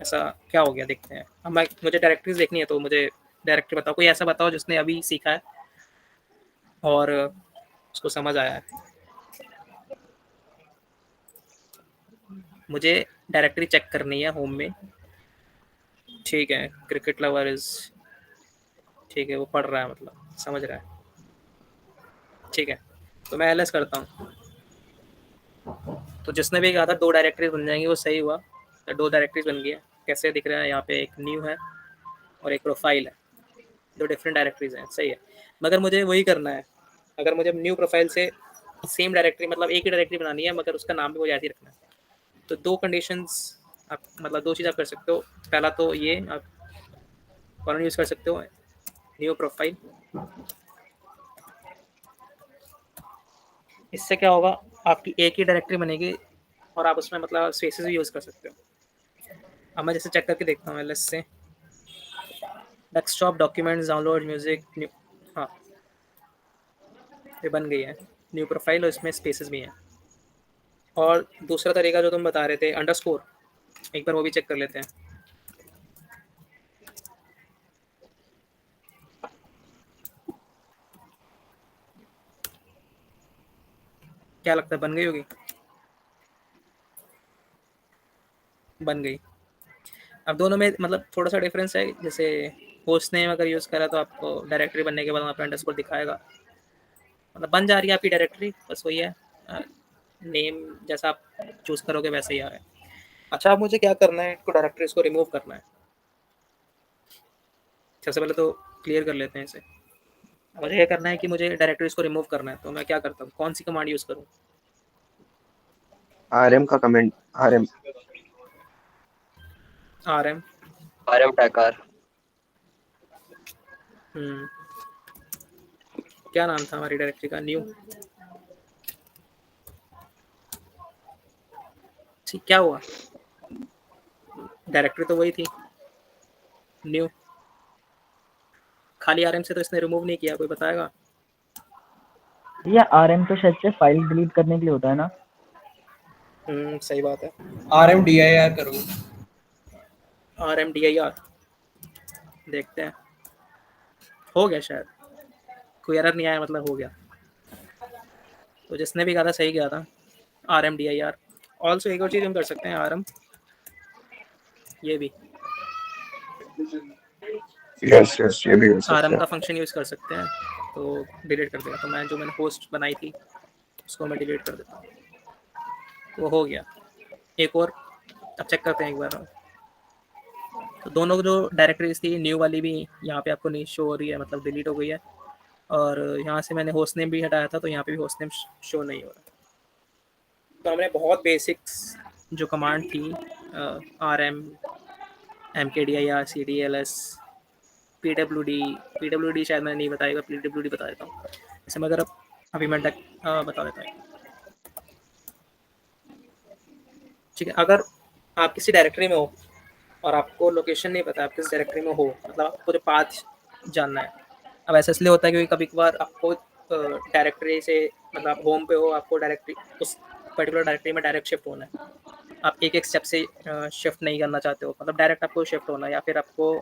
ऐसा क्या हो गया, देखते हैं। अब मुझे डायरेक्टरीज देखनी है तो मुझे डायरेक्टरी बताओ, कोई ऐसा बताओ जिसने अभी सीखा है और उसको समझ आया है। मुझे डायरेक्टरी चेक करनी है होम में। ठीक है, क्रिकेट लवर इज, ठीक है वो पढ़ रहा है, मतलब समझ रहा है। ठीक है, तो मैं एलएस करता हूँ। तो जिसने भी कहा था 2 डायरेक्टरीज बन जाएंगी वो सही हुआ, तो 2 डायरेक्टरीज बन गई है। कैसे दिख रहा है यहाँ पे, एक न्यू है और एक प्रोफाइल है, 2 डिफरेंट डायरेक्टरीज हैं, सही है। मगर मुझे वही करना है, अगर मुझे न्यू प्रोफाइल से सेम डायरेक्टरी, मतलब एक ही डायरेक्टरी बनानी है मगर उसका नाम भी मुझे ऐसे ही रखना है, तो 2 कंडीशंस आप, मतलब 2 चीज़ आप कर सकते हो। पहला तो ये आप कॉलन यूज़ कर सकते हो, न्यू प्रोफाइल। इससे क्या होगा, आपकी एक ही डायरेक्टरी बनेगी और आप उसमें मतलब स्पेसेस भी यूज़ कर सकते हो। अब मैं जैसे चेक करके देखता हूँ एलएस से, desktop, documents, download, music, new, हाँ ये बन गई है न्यू प्रोफाइल और इसमें स्पेसेस भी हैं। और दूसरा तरीका जो तुम बता रहे थे अंडरस्कोर, एक बार वो भी चेक कर लेते हैं। क्या लगता है बन गई होगी? बन गई। अब दोनों में मतलब थोड़ा सा डिफरेंस है, जैसे होस्ट नेम अगर यूज़ करा तो आपको डायरेक्टरी बनने के बाद वहाँ पे अंडरस्कोर दिखाएगा, मतलब बन जा रही है आपकी डायरेक्टरी, बस वही है नेम जैसा आप चूज़ करोगे वैसे ही आ रहा है। अच्छा, अब मुझे क्या करना है, इसको डायरेक्टरीज को रिमूव करना है। सबसे पहले तो क्लियर कर लेते हैं इसे। मुझे ये करना है कि मुझे डायरेक्टरीज को रिमूव करना है, तो मैं क्या करता हूँ, कौन सी कमांड यूज़ करूँ? आरएम का comment, RM rm RM Tacker. क्या नाम था हमारी डायरेक्टरी का? न्यू। ठीक, क्या हुआ? डायरेक्टरी तो वही थी न्यू, खाली आरएम से तो इसने रिमूव नहीं किया, कोई बताएगा? ये आरएम तो शायद से फाइल डिलीट करने के लिए होता है ना। सही बात है। RMDIR करो। RMDIR देखते हैं, हो गया शायद, कोई एरर नहीं आया, मतलब हो गया। तो जिसने भी कहा था सही गया था, RMDIR। ऑल्सो एक और चीज़ हम कर सकते हैं, आरएम, ये भी यस यस, ये भी हो सकता आरएम है। का फंक्शन यूज़ कर सकते हैं, तो डिलीट कर देगा। तो मैं जो मैंने होस्ट बनाई थी उसको मैं डिलीट कर देता हूँ, वो हो गया। एक और अब चेक करते हैं एक बार। तो दोनों जो डायरेक्टरीज थी, न्यू वाली भी यहाँ पे आपको नहीं शो हो रही है, मतलब डिलीट हो गई है, और यहाँ से मैंने होस्ट नेम भी हटाया था तो यहाँ पे भी होस्ट नेम शो नहीं हो रहा। तो हमने बहुत बेसिक्स जो कमांड थी, RM, MKDIR, CDLS, PWD शायद मैंने नहीं बताएगा, PWD बता देता हूँ। जैसे मैं अगर अभी मैं बता देता हूँ। ठीक है, अगर आप किसी डायरेक्टरी में हो और आपको लोकेशन नहीं पता, आप किस डायरेक्टरी में हो, मतलब आपको जो पाथ जानना है। अब ऐसा इसलिए होता है क्योंकि कभी कभार आपको डायरेक्टरी से, मतलब आप होम पे हो, आपको डायरेक्टरी उस पर्टिकुलर डायरेक्टरी में डायरेक्ट शिफ्ट होना है। आप एक एक स्टेप से शिफ्ट नहीं करना चाहते हो, मतलब डायरेक्ट आपको शिफ्ट होना है, या फिर आपको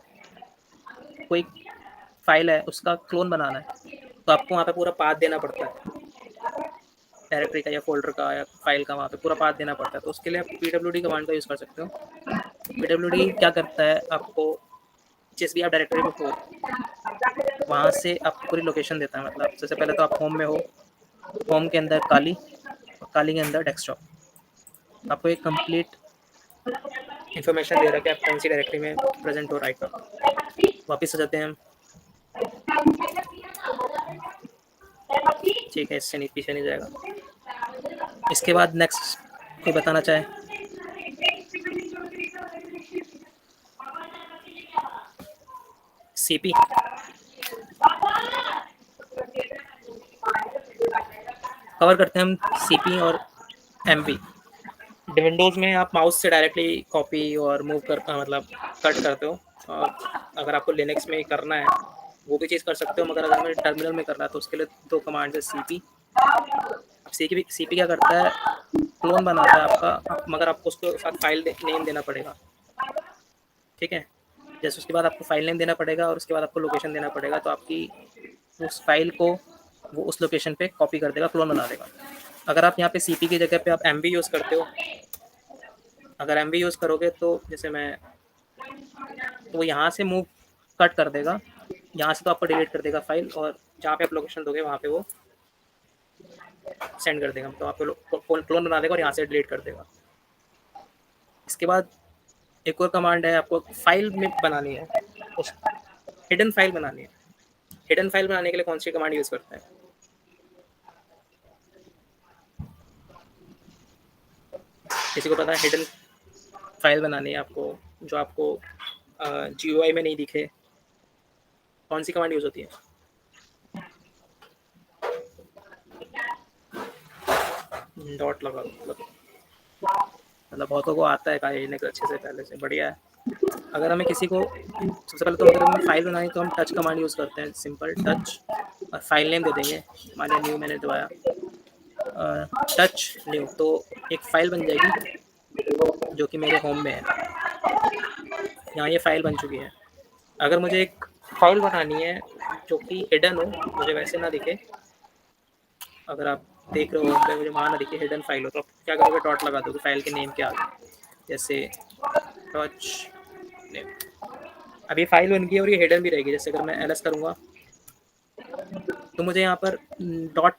कोई फाइल है उसका क्लोन बनाना है, तो आपको वहाँ पे पूरा पाथ देना पड़ता है डायरेक्टरी का या फोल्डर का या फाइल का, वहाँ पे पूरा पाथ देना पड़ता है। तो उसके लिए आप pwd कमांड का यूज़ कर सकते हो। pwd क्या करता है, आपको जिस भी आप डायरेक्टरी में हो वहाँ से आपको पूरी लोकेशन देता है। मतलब सबसे पहले तो आप होम में हो, होम के अंदर काली, और काली के अंदर डेस्कटॉप, आपको एक कंप्लीट इन्फॉर्मेशन दे रहा है कि आप कौन सी डायरेक्टरी में प्रेजेंट हो राइट नाउ। वापस आ जाते हैं हम। ठीक है, इससे नहीं पीछे नहीं जाएगा। इसके बाद नेक्स्ट कोई बताना चाहे? सीपी, कवर करते हैं हम सीपी और एमपी। विंडोज़ में आप माउस से डायरेक्टली कॉपी और मूव कर मतलब कट करते हो, और अगर आपको लिनक्स में करना है वो भी चीज़ कर सकते हो, मगर अगर हमें टर्मिनल में करना है तो उसके लिए दो कमांड है, सीपी। सीपी क्या करता है, क्लोन बनाता है आपका, मगर आपको उसके साथ फाइल नेम देना पड़ेगा। ठीक है, जैसे उसके बाद आपको फाइल नेम देना पड़ेगा और उसके बाद आपको लोकेशन देना पड़ेगा, तो आपकी उस फाइल को वो उस लोकेशन पे कॉपी कर देगा, क्लोन बना देगा। अगर आप यहाँ पे सीपी की जगह पे आप एमवी यूज़ करते हो, अगर एमवी यूज़ करोगे तो जैसे मैं, तो वो यहाँ से मूव कट कर देगा, यहाँ से तो आपको डिलीट कर देगा फाइल, और जहाँ पे आप लोकेशन दोगे वहाँ पे वो सेंड कर देगा, तो आपको क्लोन बना देगा और यहाँ से डिलीट कर देगा। इसके बाद एक और कमांड है, आपको फाइल में बनानी है, उस हिडन फाइल बनानी है। हिडन फाइल बनाने के लिए कौन सी कमांड यूज़ करते हैं? किसी को पता है? हिडन फाइल बनानी है आपको, जो आपको GUI में नहीं दिखे, कौन सी कमांड यूज़ होती है? डॉट लगा, मतलब बहुतों को आता है कार्य अच्छे से पहले से, बढ़िया है। अगर हमें किसी को सबसे पहले तो अगर हमें फाइल बनानी तो हम टच कमांड यूज़ करते हैं, सिंपल टच, और फाइल नेम दे देंगे, मानिए न्यू मैंने दबाया, टच न्यू, तो एक फ़ाइल बन जाएगी जो कि मेरे होम में है। यहाँ ये फ़ाइल बन चुकी है। अगर मुझे एक फ़ाइल बनानी है जो कि हिडन हो, मुझे वैसे ना दिखे, अगर आप देख रहे हो होम पे मुझे वहाँ ना दिखे, हिडन फाइल हो, तो क्या करोगे, डॉट लगा दोगे फाइल के नेम के आगे, जैसे टच नेम। अब ये फाइल बन गई है और ये हिडन भी रहेगी। जैसे अगर मैं ls करूँगा तो मुझे यहाँ पर डॉट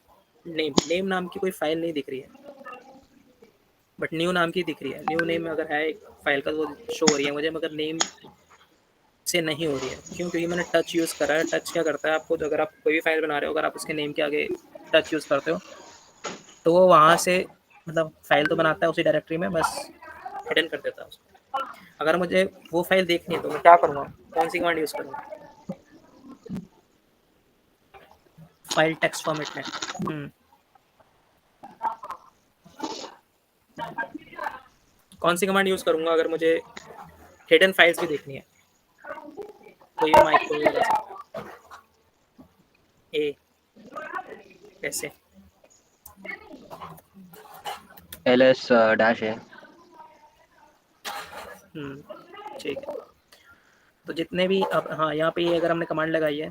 नेम नाम की कोई फाइल नहीं दिख रही है, बट न्यू नाम की दिख रही है। न्यू नेम अगर है एक फाइल का, वो शो हो रही है मुझे, मगर नेम से नहीं हो रही है। क्यों? क्योंकि मैंने टच यूज़ करा है। टच क्या करता है, आपको अगर आप कोई भी फाइल बना रहे हो, अगर आप उसके नेम के आगे टच यूज़ करते हो तो वो वहाँ से मतलब फाइल तो बनाता है उसी डायरेक्टरी में, बस हिडन कर देता है उसको। अगर मुझे वो फाइल देखनी है तो मैं क्या करूँगा, कौन सी कमांड यूज़ करूँगा? फाइल टेक्स्ट फॉर्मेट में कौन सी कमांड यूज़ करूँगा अगर मुझे हिडन फाइल्स भी देखनी है? तो ये माइक्रो ए कैसे ls डैश है। ठीक है, तो जितने भी अब, हाँ यहाँ पे ये अगर हमने कमांड लगाई है,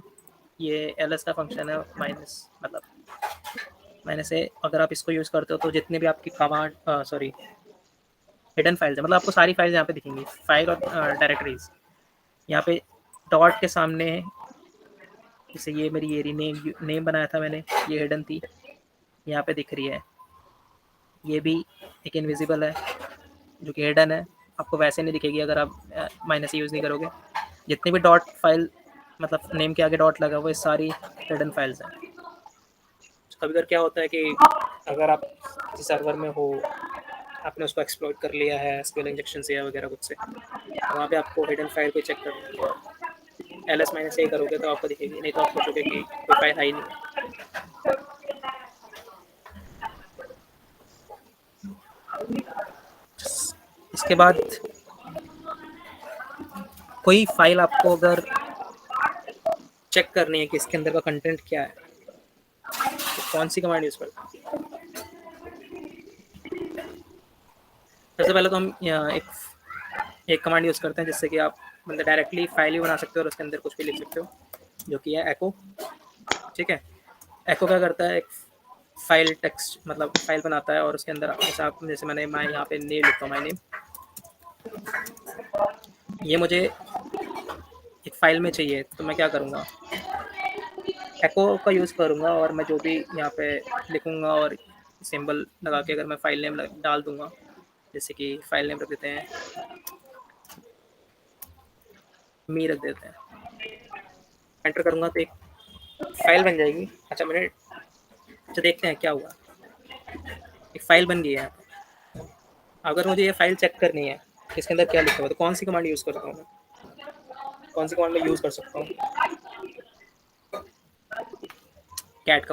ये ls का फंक्शन है, माइनस मतलब माइनस ए। अगर आप इसको यूज़ करते हो तो जितने भी आपकी कमांड सॉरी हिडन फाइल्स है, मतलब आपको सारी फाइल्स यहाँ पे दिखेंगी, फाइल और डायरेक्टरीज। यहाँ पे डॉट के सामने है, जैसे ये मेरी ये नेम बनाया था मैंने, ये हिडन थी, यहाँ पे दिख रही है। ये भी एक इनविजिबल है जो कि हिडन है, आपको वैसे नहीं दिखेगी अगर आप माइनस यूज़ नहीं करोगे। जितने भी डॉट फाइल मतलब नेम के आगे डॉट लगा हुआ है, सारी हिडन फाइल्स हैं। कभी कभी क्या होता है कि अगर आप किसी सर्वर में हो, आपने उसको एक्सप्लॉइट कर लिया है SQL इंजेक्शन से या वगैरह कुछ से, तो वहाँ पे आपको हिडन फाइल को चेक करनी है। ls -a करोगे तो आपको दिखेगी, नहीं तो आप सोचोगे कि कोई फाइल है ही नहीं। इसके बाद कोई फाइल आपको अगर चेक करनी है कि इसके अंदर का कंटेंट क्या है, तो कौन सी कमांड यूज़ करते हैं? सबसे पहले तो हम एक कमांड यूज़ करते हैं जिससे कि आप मतलब डायरेक्टली फाइल भी बना सकते हो और उसके अंदर कुछ भी लिख सकते हो, जो कि है एको। ठीक है, एको क्या करता है, एक फाइल टेक्स्ट मतलब फाइल बनाता है और उसके अंदर जैसे मैंने यहाँ पे नेम लिखता हूँ, माय नेम। ये मुझे एक फाइल में चाहिए तो मैं क्या करूँगा, एको का यूज़ करूँगा और मैं जो भी यहाँ पे लिखूँगा और सिंबल लगा के अगर मैं फाइल नेम डाल दूँगा, जैसे कि फाइल नेम रख देते हैं, मी रख देते हैं, एंटर करूँगा तो एक फाइल बन जाएगी। अच्छा देखते हैं क्या हुआ, एक फाइल बन गई है। अगर मुझे ये फाइल चेक करनी है इसके अंदर क्या लिखा हुआ है, तो कौन सी कमांड यूज़ कर सकता हूँ मैं, कौन सी कमांड में यूज़ कर सकता हूँ, कैट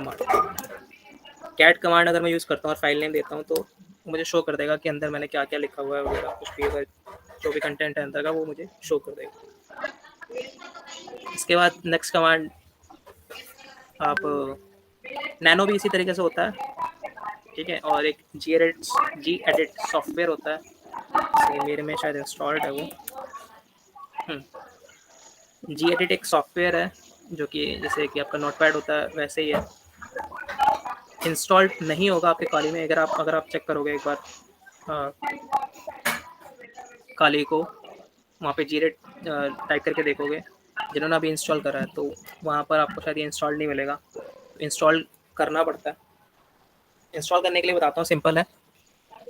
कमांड अगर मैं यूज़ करता हूँ और फाइल नेम देता हूँ तो मुझे शो कर देगा कि अंदर मैंने क्या क्या लिखा हुआ है वगैरह, कुछ भी अगर जो भी कंटेंट है अंदर का वो मुझे शो कर देगा। इसके बाद नेक्स्ट कमांड आप नैनो भी इसी तरीके से होता है, ठीक है। और एक जी एडिट सॉफ्टवेयर होता है, मेरे में शायद इंस्टॉल्ड है वो। जी एडिट एक सॉफ्टवेयर है जो कि जैसे कि आपका नोटपैड होता है वैसे ही है, इंस्टॉल्ड नहीं होगा आपके काली में। अगर आप चेक करोगे एक बार काली को, वहाँ पे जी एडिट टाइप करके देखोगे, जिन्होंने अभी इंस्टॉल करा है तो वहाँ पर आपको शायद ये इंस्टॉल नहीं मिलेगा, तो इंस्टॉल करना पड़ता है। इंस्टॉल करने के लिए बताता हूँ, सिंपल है,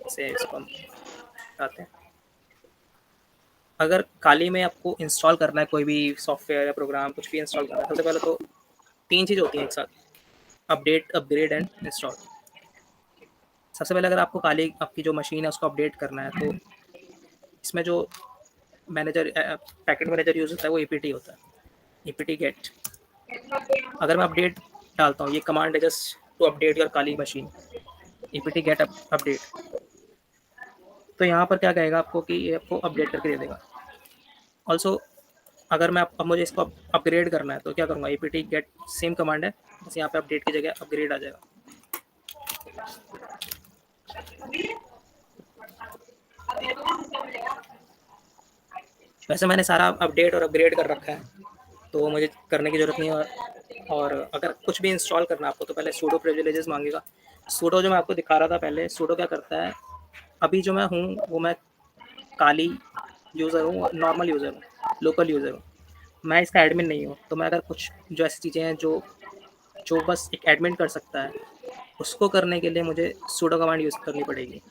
इसे इसको हम बताते हैं। अगर काली में आपको इंस्टॉल करना है कोई भी सॉफ्टवेयर या प्रोग्राम, कुछ भी इंस्टॉल करना है, सबसे पहले तो 3 चीज़ होती हैं एक साथ, अपडेट, अपग्रेड एंड इंस्टॉल। सबसे पहले अगर आपको काली आपकी जो मशीन है उसको अपडेट करना है तो इसमें जो मैनेजर पैकेट मैनेजर यूज़ होता है वो EPT होता है, EPT गेट। अगर मैं अपडेट डालता हूँ, ये कमांड है just to update your Kali machine, EPT get update, तो यहाँ पर क्या कहेगा आपको कि ये आपको अपडेट करके दे देगा। ऑल्सो अगर मैं अब मुझे इसको अपग्रेड करना है तो क्या करूँगा, EPT गेट सेम कमांड है, बस यहाँ पे अपडेट की जगह अपग्रेड आ जाएगा। वैसे मैंने सारा अपडेट और अपग्रेड कर रखा है तो मुझे करने की ज़रूरत नहीं है। और अगर कुछ भी इंस्टॉल करना है आपको तो पहले सूडो प्रिविलेजेस मांगेगा। सूडो जो मैं आपको दिखा रहा था पहले, सूडो क्या करता है, अभी जो मैं हूँ वो मैं काली यूज़र हूँ, नॉर्मल यूज़र हूँ, लोकल यूज़र हूँ, मैं इसका एडमिन नहीं हूँ। तो मैं अगर कुछ जो ऐसी चीज़ें हैं जो बस एक एडमिन कर सकता है, उसको करने के लिए मुझे सूडो कमांड यूज़ करनी पड़ेगी।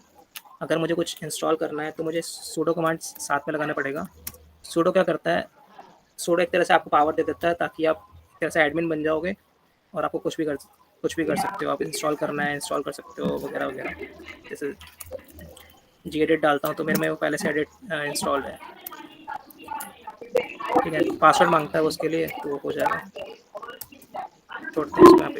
अगर मुझे कुछ इंस्टॉल करना है तो मुझे सूडो कमांड साथ में लगाना पड़ेगा। सूडो क्या करता है, सूडो एक तरह से आपको पावर दे देता है ताकि आप एक तरह से एडमिन बन जाओगे और आपको कुछ भी कर सकते हो। आप इंस्टॉल करना है इंस्टॉल कर सकते हो वगैरह वगैरह। जैसे जी एडिट डालता हूँ तो मेरे में वो पहले से एडिट इंस्टॉल्ड है, ठीक है। पासवर्ड मांगता है उसके लिए तो वो हो जाएगा, छोड़ते हैं इसको यहाँ पे।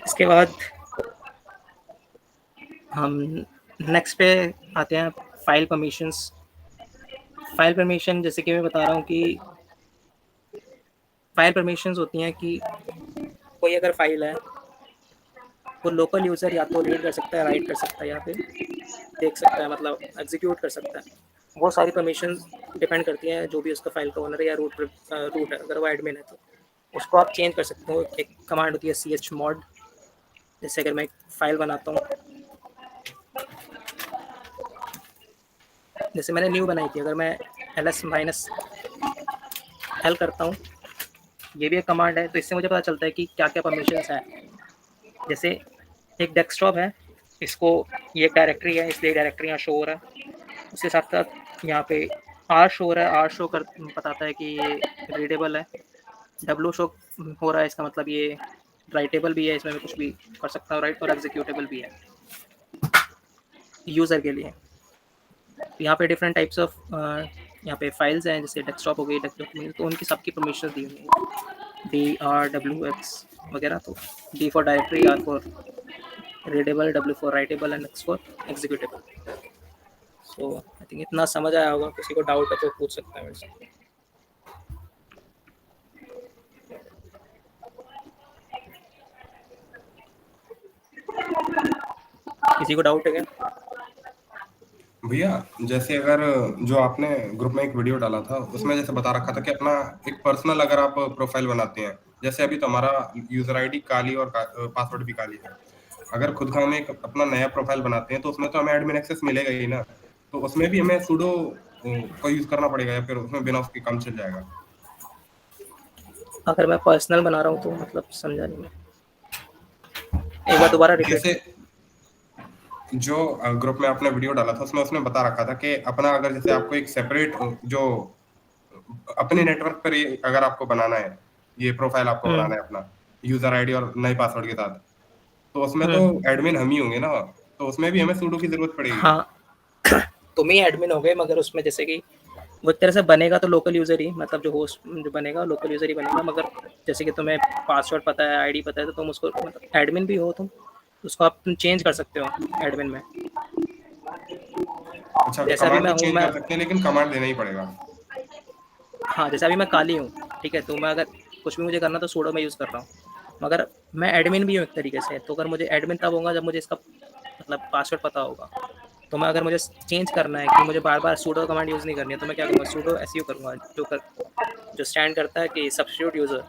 इसके बाद हम नेक्स्ट पे आते हैं, फाइल परमिशंस। फाइल परमिशन जैसे कि मैं बता रहा हूँ कि फाइल परमिशंस होती हैं कि कोई अगर फाइल है वो लोकल यूज़र या तो रीड कर सकता है, राइट कर सकता है, या फिर देख सकता है, मतलब एग्जीक्यूट कर सकता है। वो सारी परमिशंस डिपेंड करती हैं जो भी उसका फाइल का ओनर है या रूट है। अगर वो एडमिन है तो उसको आप चेंज कर सकते हो। एक कमांड होती है chmod, जैसे अगर मैं एक फाइल बनाता हूँ, जैसे मैंने न्यू बनाई थी, अगर मैं ls-l करता हूँ, ये भी एक कमांड है, तो इससे मुझे पता चलता है कि क्या क्या परमिशंस हैं। जैसे एक डेस्कटॉप है, इसको ये एक डायरेक्टरी है इसलिए डायरेक्टरी यहाँ शो हो रहा है। उसके साथ साथ यहाँ पे आर शो हो रहा है, आर शो कर बताता है कि ये रीडेबल है। डब्ल्यू शो हो रहा है, इसका मतलब ये राइटेबल भी है, इसमें मैं कुछ भी कर सकता हूँ राइट, और एग्जीक्यूटेबल भी है यूज़र के लिए। यहाँ पे डिफरेंट टाइप्स ऑफ यहाँ पे फाइल्स हैं जैसे डेस्कटॉप हो गई, डॉक्यूमेंट, तो उनकी सबकी परमिशन दी हुई है, D, R, W, X वगैरह। तो D for directory, R for readable, W for writable and X for executable. So I think इतना समझ आया होगा। किसी को डाउट है तो पूछ सकता है मेरे से। किसी को डाउट है क्या? भैया जैसे अगर जो आपने ग्रुप में एक वीडियो डाला था उसमें जैसे बता रखा था कि अपना एक पर्सनल अगर आप प्रोफाइल बनाते हैं, जैसे अभी तो हमारा यूजर आईडी काली और पासवर्ड भी काली है, अगर खुद का हम एक अपना नया प्रोफाइल बनाते हैं तो उसमें तो हमें एडमिन एक्सेस मिलेगा ही ना, तो उसमें भी हमें sudo का यूज करना पड़ेगा या फिर उसमें बिना उसके काम चल जाएगा? अगर मैं पर्सनल बना रहा हूँ तो मतलब समझा नहीं मैं, एक बार दोबारा रिपीट। जैसे जो ग्रुप में आपने वीडियो डाला था उसमें उसने बता रखा था कि अपना अगर जैसे आपको एक सेपरेट जो अपने नेटवर्क पर अगर आपको बनाना है, ये प्रोफाइल आपको बनाना है अपना यूजर आईडी और नए पासवर्ड के साथ, तो उसमें तो एडमिन हम ही होंगे ना, तो उसमें भी हमें sudo की जरूरत पड़ेगी। हाँ तुम ही एडमिन हो गए, मगर उसमें जैसे कि वो एक तरह से बनेगा तो लोकल यूज़र ही, मतलब जो होस्ट जो बनेगा लोकल यूज़र ही बनेगा, मगर जैसे कि तुम्हें पासवर्ड पता है, आईडी पता है, तो तुम उसको मतलब एडमिन भी हो तुम, उसको आप तुम चेंज कर सकते हो एडमिन में। अच्छा, जैसे अभी कमांड मैं तो हूँ, चेंज मैं कर सकते हैं लेकिन कमांड देना ही पड़ेगा। हाँ जैसे अभी मैं काली हूँ, ठीक है, तो मैं अगर कुछ भी मुझे करना तो सूडो में यूज़ कर रहा हूँ, मगर मैं एडमिन भी हूँ एक तरीके से। तो अगर मुझे एडमिन तब होगा जब मुझे इसका मतलब पासवर्ड पता होगा। तो मैं अगर मुझे चेंज करना है कि मुझे बार बार सूडो कमांड यूज़ नहीं करनी है, तो मैं क्या करूँगा, सूडो एसयू करूँगा, जो स्टैंड करता है कि सब्स्टिट्यूट यूज़र।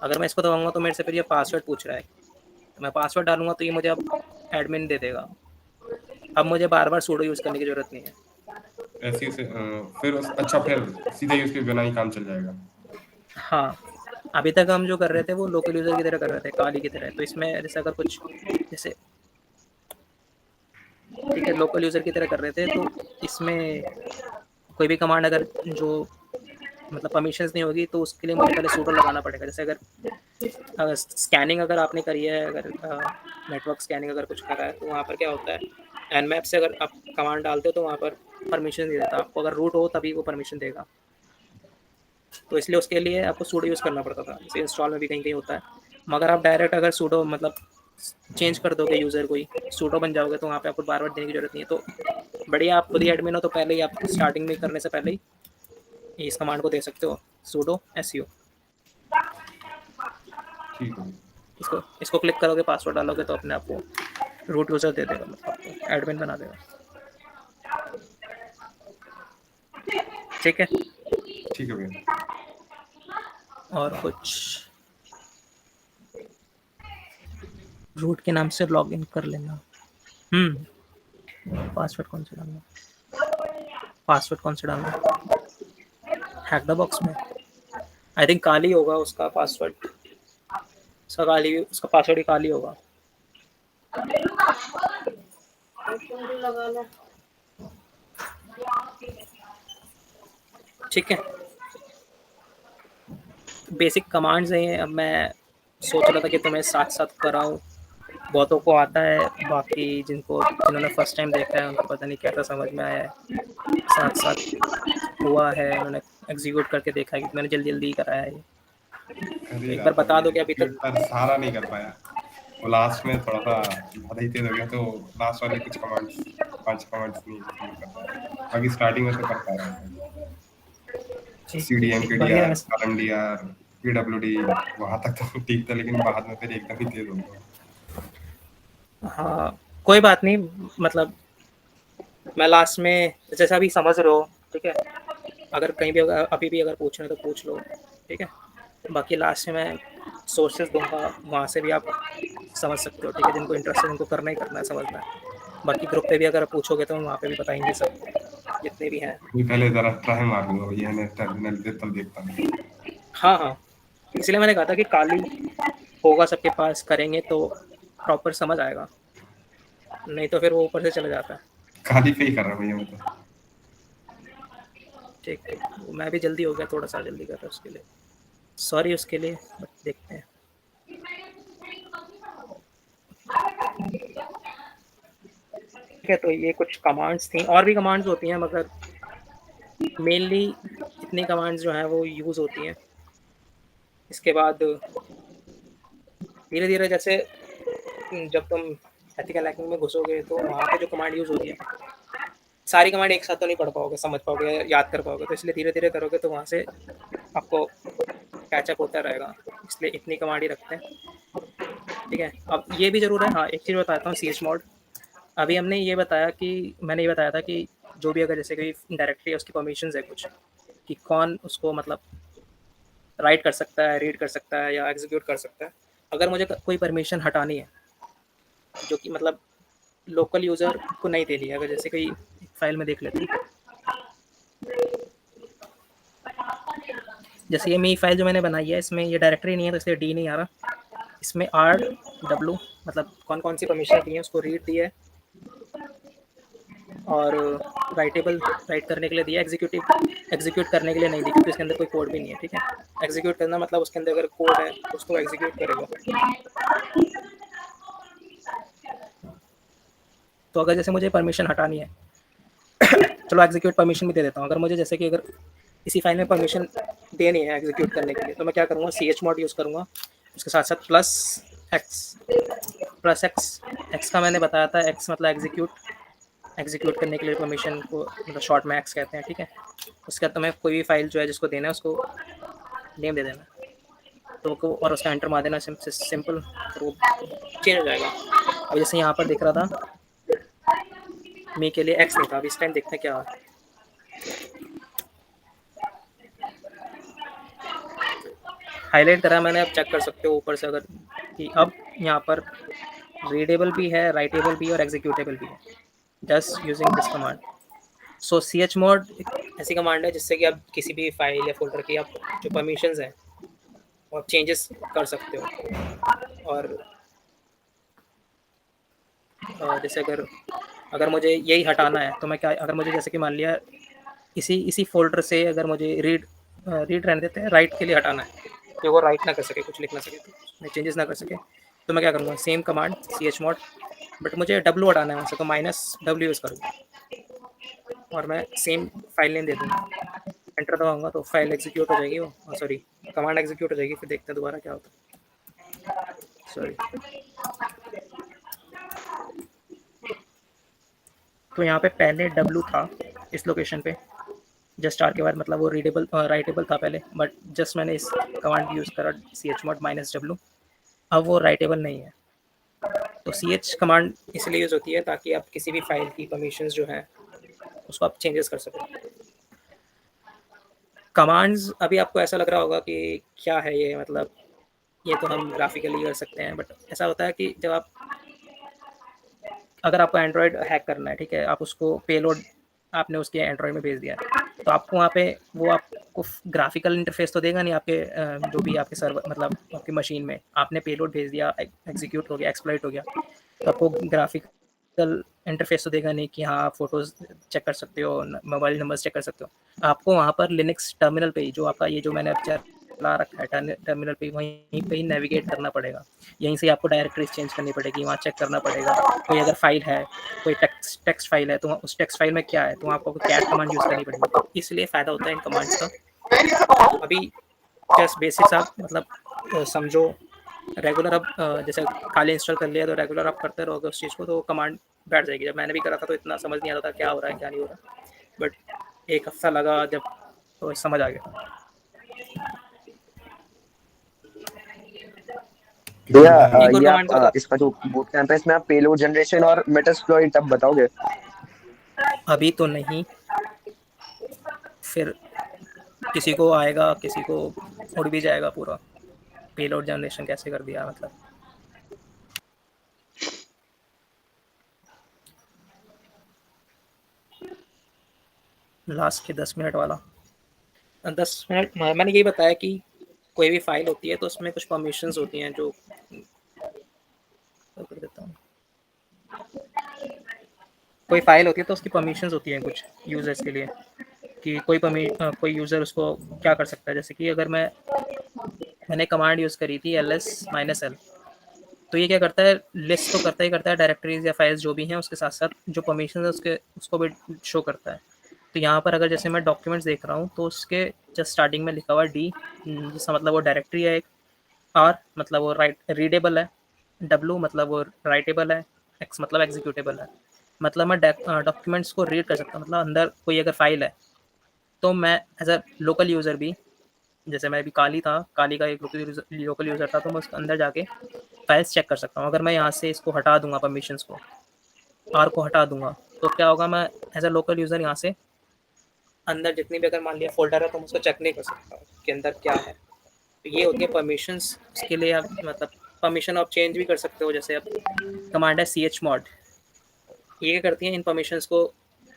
अगर मैं इसको दबाऊंगा तो मेरे से फिर ये पासवर्ड पूछ रहा है, तो मैं पासवर्ड डालूंगा तो ये मुझे अब एडमिन दे देगा। अब मुझे बार बार सूडो यूज़ करने की ज़रूरत नहीं है। ऐसे से अच्छा फिर सीधे उसके बिना ही काम चल जाएगा। हाँ अभी तक हम जो कर रहे थे वो लोकल यूज़र की तरह कर रहे थे, काली की तरह। तो इसमें जैसे अगर कुछ जैसे ठीक है लोकल यूज़र की तरह कर रहे थे, तो इसमें कोई भी कमांड अगर जो मतलब परमिशंस नहीं होगी तो उसके लिए मुझे पहले सूडो लगाना पड़ेगा। जैसे अगर स्कैनिंग अगर आपने करी है, अगर नेटवर्क स्कैनिंग अगर कुछ करा है, तो वहाँ पर क्या होता है, nmap से अगर आप कमांड डालते हो तो वहाँ पर परमिशन नहीं देता आपको, अगर रूट हो तभी वो परमिशन देगा। तो इसलिए उसके लिए आपको सूडो यूज़ करना पड़ता था, जैसे इंस्टॉल में भी कहीं कहीं होता है। मगर आप डायरेक्ट अगर सूडो मतलब चेंज कर दोगे यूज़र को ही, सूडो बन जाओगे, तो वहाँ पे आपको बार बार देने की जरूरत नहीं है। तो बढ़िया, आप खुद ही एडमिन हो तो पहले ही आप स्टार्टिंग में करने से पहले ही इस कमांड को दे सकते हो, सूडो एसयू। ठीक है। इसको क्लिक करोगे, पासवर्ड डालोगे तो अपने आप को रूट यूज़र दे देगा, मतलब आपको एडमिन बना देगा। ठीक है, ठीक है भैया। और कुछ रूट के नाम से लॉगिन कर लेना। पासवर्ड कौन सा डालना, पासवर्ड कौन सा डालना, हैक द बॉक्स में आई थिंक काली होगा उसका पासवर्ड, उसका पासवर्ड ही काली होगा। ठीक है, बेसिक कमांड्स हैं। अब मैं सोच रहा था कि तुम्हें साथ साथ कराऊं, बहुतों को आता है, बाकी जिन्होंने फर्स्ट टाइम देखा है उनको पता नहीं क्या समझ में आया है। साथ साथ हुआ है, उन्होंने एग्जीक्यूट करके देखा है कि मैंने जल्दी जल्दी कराया है। तो एक बार बता दो कि अभी तक पर सारा नहीं कर पाया, वो लास्ट में थोड़ा सा ज्यादा ही तेज हो गया, तो लास्ट वाले कुछ कमांड्स 5 कमांड्स नहीं execute कर पाया, बाकी स्टार्टिंग में तो कर पा रहा था। CDM बढ़िया KDR है। RMDR PWD वहां तक तो ठीक था, लेकिन बाद में फिर एकदम ही तेज हो गया। हाँ कोई बात नहीं, मतलब मैं लास्ट में जैसा अभी समझ रहे हो, ठीक है, अगर कहीं भी अभी भी अगर पूछना है तो पूछ लो, ठीक है। बाकी लास्ट में मैं सोर्सेज दूंगा, वहाँ से भी आप समझ सकते हो, ठीक है। जिनको इंटरेस्ट है, जिनको करना ही करना है, समझना है। बाकी ग्रुप पे भी अगर पूछोगे तो वहाँ पे भी बताएंगे सब, जितने भी हैं। मैं पहले जरा ट्राई मार लूंगा, ये है टर्मिनल दे तब देखता हूँ। हाँ हाँ, इसलिए मैंने कहा था कि काली होगा सबके पास, करेंगे तो प्रॉपर समझ आएगा, नहीं तो फिर वो ऊपर से चला जाता है। खाली पे ही कर रहा हूँ भैया मैं तो। ठीक ठीक, मैं भी जल्दी हो गया, थोड़ा सा जल्दी कर रहा हूँ, उसके लिए सॉरी उसके लिए, बट देखते हैं। ठीक है, तो ये कुछ कमांड्स थी, और भी कमांड्स होती हैं, मगर मेनली इतनी कमांड्स जो हैं वो यूज़ होती हैं। इसके बाद धीरे धीरे जैसे जब तुम एथिकल हैकिंग में घुसोगे तो वहाँ पे जो कमांड यूज़ होती है, सारी कमांड एक साथ तो नहीं पढ़ पाओगे, समझ पाओगे, याद कर पाओगे, तो इसलिए धीरे धीरे करोगे तो वहाँ से आपको कैचअप होता रहेगा, इसलिए इतनी कमांड ही रखते हैं। ठीक है, अब ये भी ज़रूर है, हाँ एक चीज़ बताता हूँ, ch mod। अभी हमने ये बताया कि मैंने ये बताया था कि जो भी अगर जैसे कोई डायरेक्टरी उसकी परमिशंस है कुछ, कि कौन उसको मतलब राइट कर सकता है, रीड कर सकता है या एग्जीक्यूट कर सकता है। अगर मुझे कोई परमिशन हटानी है जो कि मतलब लोकल यूज़र को नहीं देनी है, अगर जैसे कोई फाइल में देख लेते हैं, जैसे ये मेरी फाइल जो मैंने बनाई है इसमें ये डायरेक्टरी नहीं है तो इसलिए डी नहीं आ रहा, इसमें RW मतलब कौन कौन सी परमिशन दी है उसको रीड दी है, और राइटेबल राइट करने के लिए दिया, एग्जीक्यूट करने के लिए नहीं दी क्योंकि इसके अंदर कोई कोड भी नहीं है। ठीक है, एग्जीक्यूट करना मतलब उसके अंदर अगर कोड है तो उसको एग्जीक्यूट करेगा। तो अगर जैसे मुझे परमिशन हटानी है चलो एग्जीक्यूट परमिशन भी दे देता हूँ। अगर मुझे जैसे कि अगर इसी फाइल में परमिशन देनी है एग्जीक्यूट करने के लिए तो मैं क्या करूँगा, ch mod यूज़ करूँगा, उसके साथ साथ +x का मैंने बताया था, x मतलब एग्जीक्यूट करने के लिए परमिशन को मतलब शॉर्ट में x कहते हैं। ठीक है, उसके बाद तुम्हें कोई भी फाइल जो है जिसको देना है उसको नेम दे देना तो को, और उसका एंटर मार देना सिंपल, फिर वो चेंज हो जाएगा। अब जैसे यहाँ पर दिख रहा था मी के लिए x नहीं था, अब इस टाइम देखते हैं क्या है। हाईलाइट करा मैंने, अब चेक कर सकते हो ऊपर से अगर कि अब यहाँ पर रीडेबल भी है, राइटेबल भी है और एग्जीक्यूटेबल भी है, just using this command. So ch mod एक ऐसी कमांड है जिससे कि आप किसी भी फाइल या फोल्डर की आप जो परमिशंस हैं वो आप चेंजेस कर सकते हो। और जैसे अगर मुझे यही हटाना है तो मैं क्या, अगर मुझे जैसे कि मान लिया इसी फोल्डर से अगर मुझे रीड रहने देते हैं, राइट के लिए हटाना है कि वो राइट ना कर सके, कुछ लिख ना सके, तो चेंजेस ना कर सके, तो मैं क्या करूँगा, same command ch mod, but मुझे w हटाना है वहाँ से तो -w यूज़ करूँगा और मैं सेम फाइल नेम दे दूँगा, एंटर दबाऊँगा तो फाइल एग्जीक्यूट हो जाएगी, वो सॉरी कमांड एग्जीक्यूट हो जाएगी। फिर देखते हैं दोबारा क्या होता है। सॉरी, तो यहाँ पे पहले w था इस लोकेशन पे, जस्ट आर के बाद मतलब वो रीडेबल राइटेबल था पहले, बट जस्ट मैंने इस कमांड यूज़ करा ch mod -w, अब वो राइटेबल नहीं है। तो ch कमांड इसलिए यूज़ होती है ताकि आप किसी भी फाइल की परमिशंस जो हैं उसको आप चेंजेस कर सकें। कमांड्स अभी आपको ऐसा लग रहा होगा कि क्या है ये, मतलब ये तो हम ग्राफिकली कर सकते हैं, बट ऐसा होता है कि जब आप अगर आपको एंड्रॉयड हैक करना है, ठीक है, आप उसको पेलोड आपने उसके एंड्रॉयड में भेज दिया तो आपको वहाँ पे वो आपको ग्राफिकल इंटरफेस तो देगा नहीं, आपके जो भी आपके सर्वर मतलब आपकी मशीन में आपने पेलोड भेज दिया, एग्जीक्यूट हो गया, एक्सप्लॉइट हो गया, तो आपको ग्राफिकल इंटरफेस तो देगा नहीं कि हाँ आप फोटोज़ चेक कर सकते हो, मोबाइल नंबर्स चेक कर सकते हो। आपको वहाँ पर लिनक्स टर्मिनल पे ही जो आपका ये जो मैंने चला रखा है टर्मिनल पे वहीं पे ही नेविगेट करना पड़ेगा, यहीं से आपको डायरेक्टरीज चेंज करनी पड़ेगी, वहाँ चेक करना पड़ेगा। कोई अगर फाइल है, कोई टेक्स्ट फाइल है तो उस टेक्स्ट फाइल में क्या है तो आपको कैट कमांड यूज़ करनी पड़ेगी, तो इसलिए फ़ायदा होता है इन कमांड्स का। अभी जस्ट बेसिक्स आप मतलब समझो, रेगुलर अब जैसे खाली इंस्टॉल कर लिया तो रेगुलर आप करते रहोगे उस चीज़ को तो कमांड बैठ जाएगी। जब मैंने भी करा था तो इतना समझ नहीं आता था क्या हो रहा है क्या नहीं हो रहा, बट एक हफ्ता लगा जब तो समझ आ गया। भैया एक और ये कमांड आप इसका जो बूट कैंप है इसमें आप पेलोड जनरेशन और मेटास्प्लॉइट अब बताओगे? अभी तो नहीं, फिर किसी को आएगा किसी को उड़ भी जाएगा पूरा, पेलोड जनरेशन कैसे कर दिया मतलब। लास्ट के 10 मिनट वाला, 10 मिनट मैंने यही बताया कि कोई भी फाइल होती है तो उसमें कुछ परमिशंस होती हैं जो कर देता हूँ, कोई फाइल होती है तो उसकी परमिशंस होती हैं कुछ यूज़र्स के लिए कि कोई यूज़र उसको क्या कर सकता है। जैसे कि अगर मैंने कमांड यूज़ करी थी ls-l, तो ये क्या करता है, लिस्ट तो करता ही करता है डायरेक्टरीज या फाइल्स जो भी हैं, उसके साथ साथ जो परमिशन है उसको भी शो करता है। तो यहाँ पर अगर जैसे मैं डॉक्यूमेंट्स देख रहा हूँ तो उसके जस्ट स्टार्टिंग में लिखा हुआ डी, जिसका मतलब वो डायरेक्टरी है एक, आर मतलब वो रीडेबल है, डब्ल्यू मतलब वो राइटेबल है, एक्स मतलब एग्जीक्यूटेबल है। मतलब मैं डॉक्यूमेंट्स को रीड कर सकता हूँ, मतलब अंदर कोई अगर फाइल है तो मैं एज अ लोकल यूज़र भी, जैसे मैं अभी काली था, काली का एक लोकल यूज़र था, तो मैं उसके अंदर जाके फाइल्स चेक कर सकता हूँ। अगर मैं यहाँ से इसको हटा दूंगा, परमिशंस को, आर को हटा दूंगा, तो क्या होगा, मैं एज अ लोकल यूज़र यहाँ से अंदर जितनी भी अगर मान लिया फोल्डर है तो मैं उसको चेक नहीं कर सकता कि अंदर क्या है। तो ये होती है परमिशंस। उसके लिए आप मतलब परमिशन आप चेंज भी कर सकते हो। जैसे अब कमांड है chmod, ये क्या करती है, इन परमिशंस को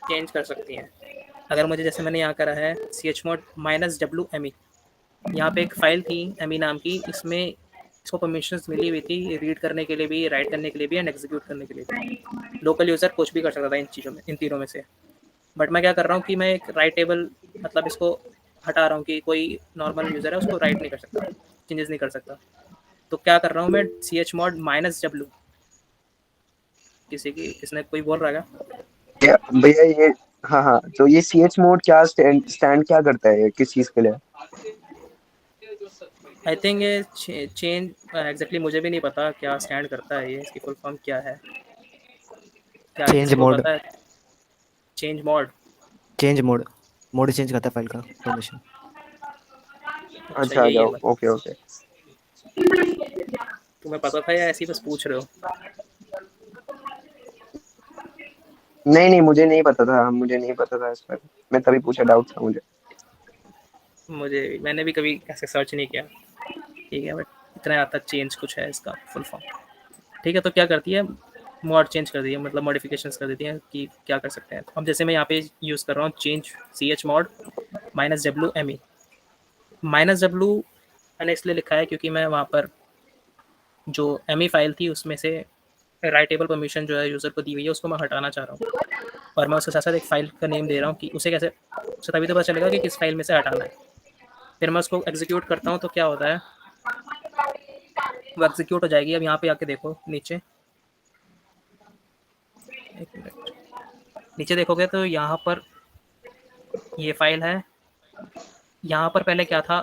चेंज कर सकती हैं। अगर मुझे, जैसे मैंने यहाँ करा है chmod -wme, यहाँ पे एक फाइल थी एमी नाम की, इसमें इसको परमिशंस मिली हुई थी रीड करने के लिए भी, राइट करने के लिए भी, एंड एग्जीक्यूट करने के लिए भी। लोकल यूज़र कुछ भी कर सकता था इन चीज़ों में, इन तीनों में से। बट मैं क्या कर रहा हूँ कि मैं एक राइटेबल, मतलब इसको हटा रहा हूँ कि कोई नॉर्मल यूज़र है उसको राइट नहीं कर सकता, चेंजेस नहीं कर सकता। तो क्या कर रहा हूँ मैं, chmod -w, किसने कोई बोल रहा है क्या? भैया ये, हाँ हाँ, तो ये CH मोड क्या स्टैंड क्या करता है, किस चीज के लिए? आई थिंक ये चेंज एग्जैक्टली मुझे भी नहीं पता क्या स्टैंड करता है, ये इसकी फुल फॉर्म क्या है, क्या चेंज किसी को मोड, पता है? Change mod, change mode, mode change करता है फाइल का परमिशन। अच्छा अच्छा आ यही है जाओ, मतलब। Okay okay. तुम्हें पता था या ऐसे ही बस पूछ रहे हो? नहीं नहीं, मुझे नहीं पता था, मुझे नहीं पता था इस पर, मैं तभी पूछा, डाउट था मुझे। मैंने भी कभी ऐसे सर्च नहीं किया, ठीक है, बट इतना आता चेंज कुछ है इसका फुल फॉर्म। ठीक है, तो क्या करती है, मॉड चेंज कर दी है, मतलब मॉडिफिकेशंस कर देती हैं कि क्या कर सकते हैं। अब जैसे मैं यहाँ पे यूज़ कर रहा हूँ चेंज chmod -wme, -w मैंने इसलिए लिखा है क्योंकि मैं वहाँ पर जो me फाइल थी उसमें से राइटेबल परमिशन जो है यूज़र को दी हुई है उसको मैं हटाना चाह रहा हूँ, और मैं उसके साथ साथ एक फ़ाइल का नेम दे रहा हूँ कि उसे कैसे, उसे तभी तो पता चलेगा कि किस फाइल में से हटाना है। फिर मैं उसको एग्जीक्यूट करता हूँ तो क्या होता है, वो एग्जीक्यूट हो जाएगी। अब यहाँ पे आके देखो नीचे, एक मिनट, नीचे देखोगे तो यहाँ पर ये फाइल है। यहाँ पर पहले क्या था,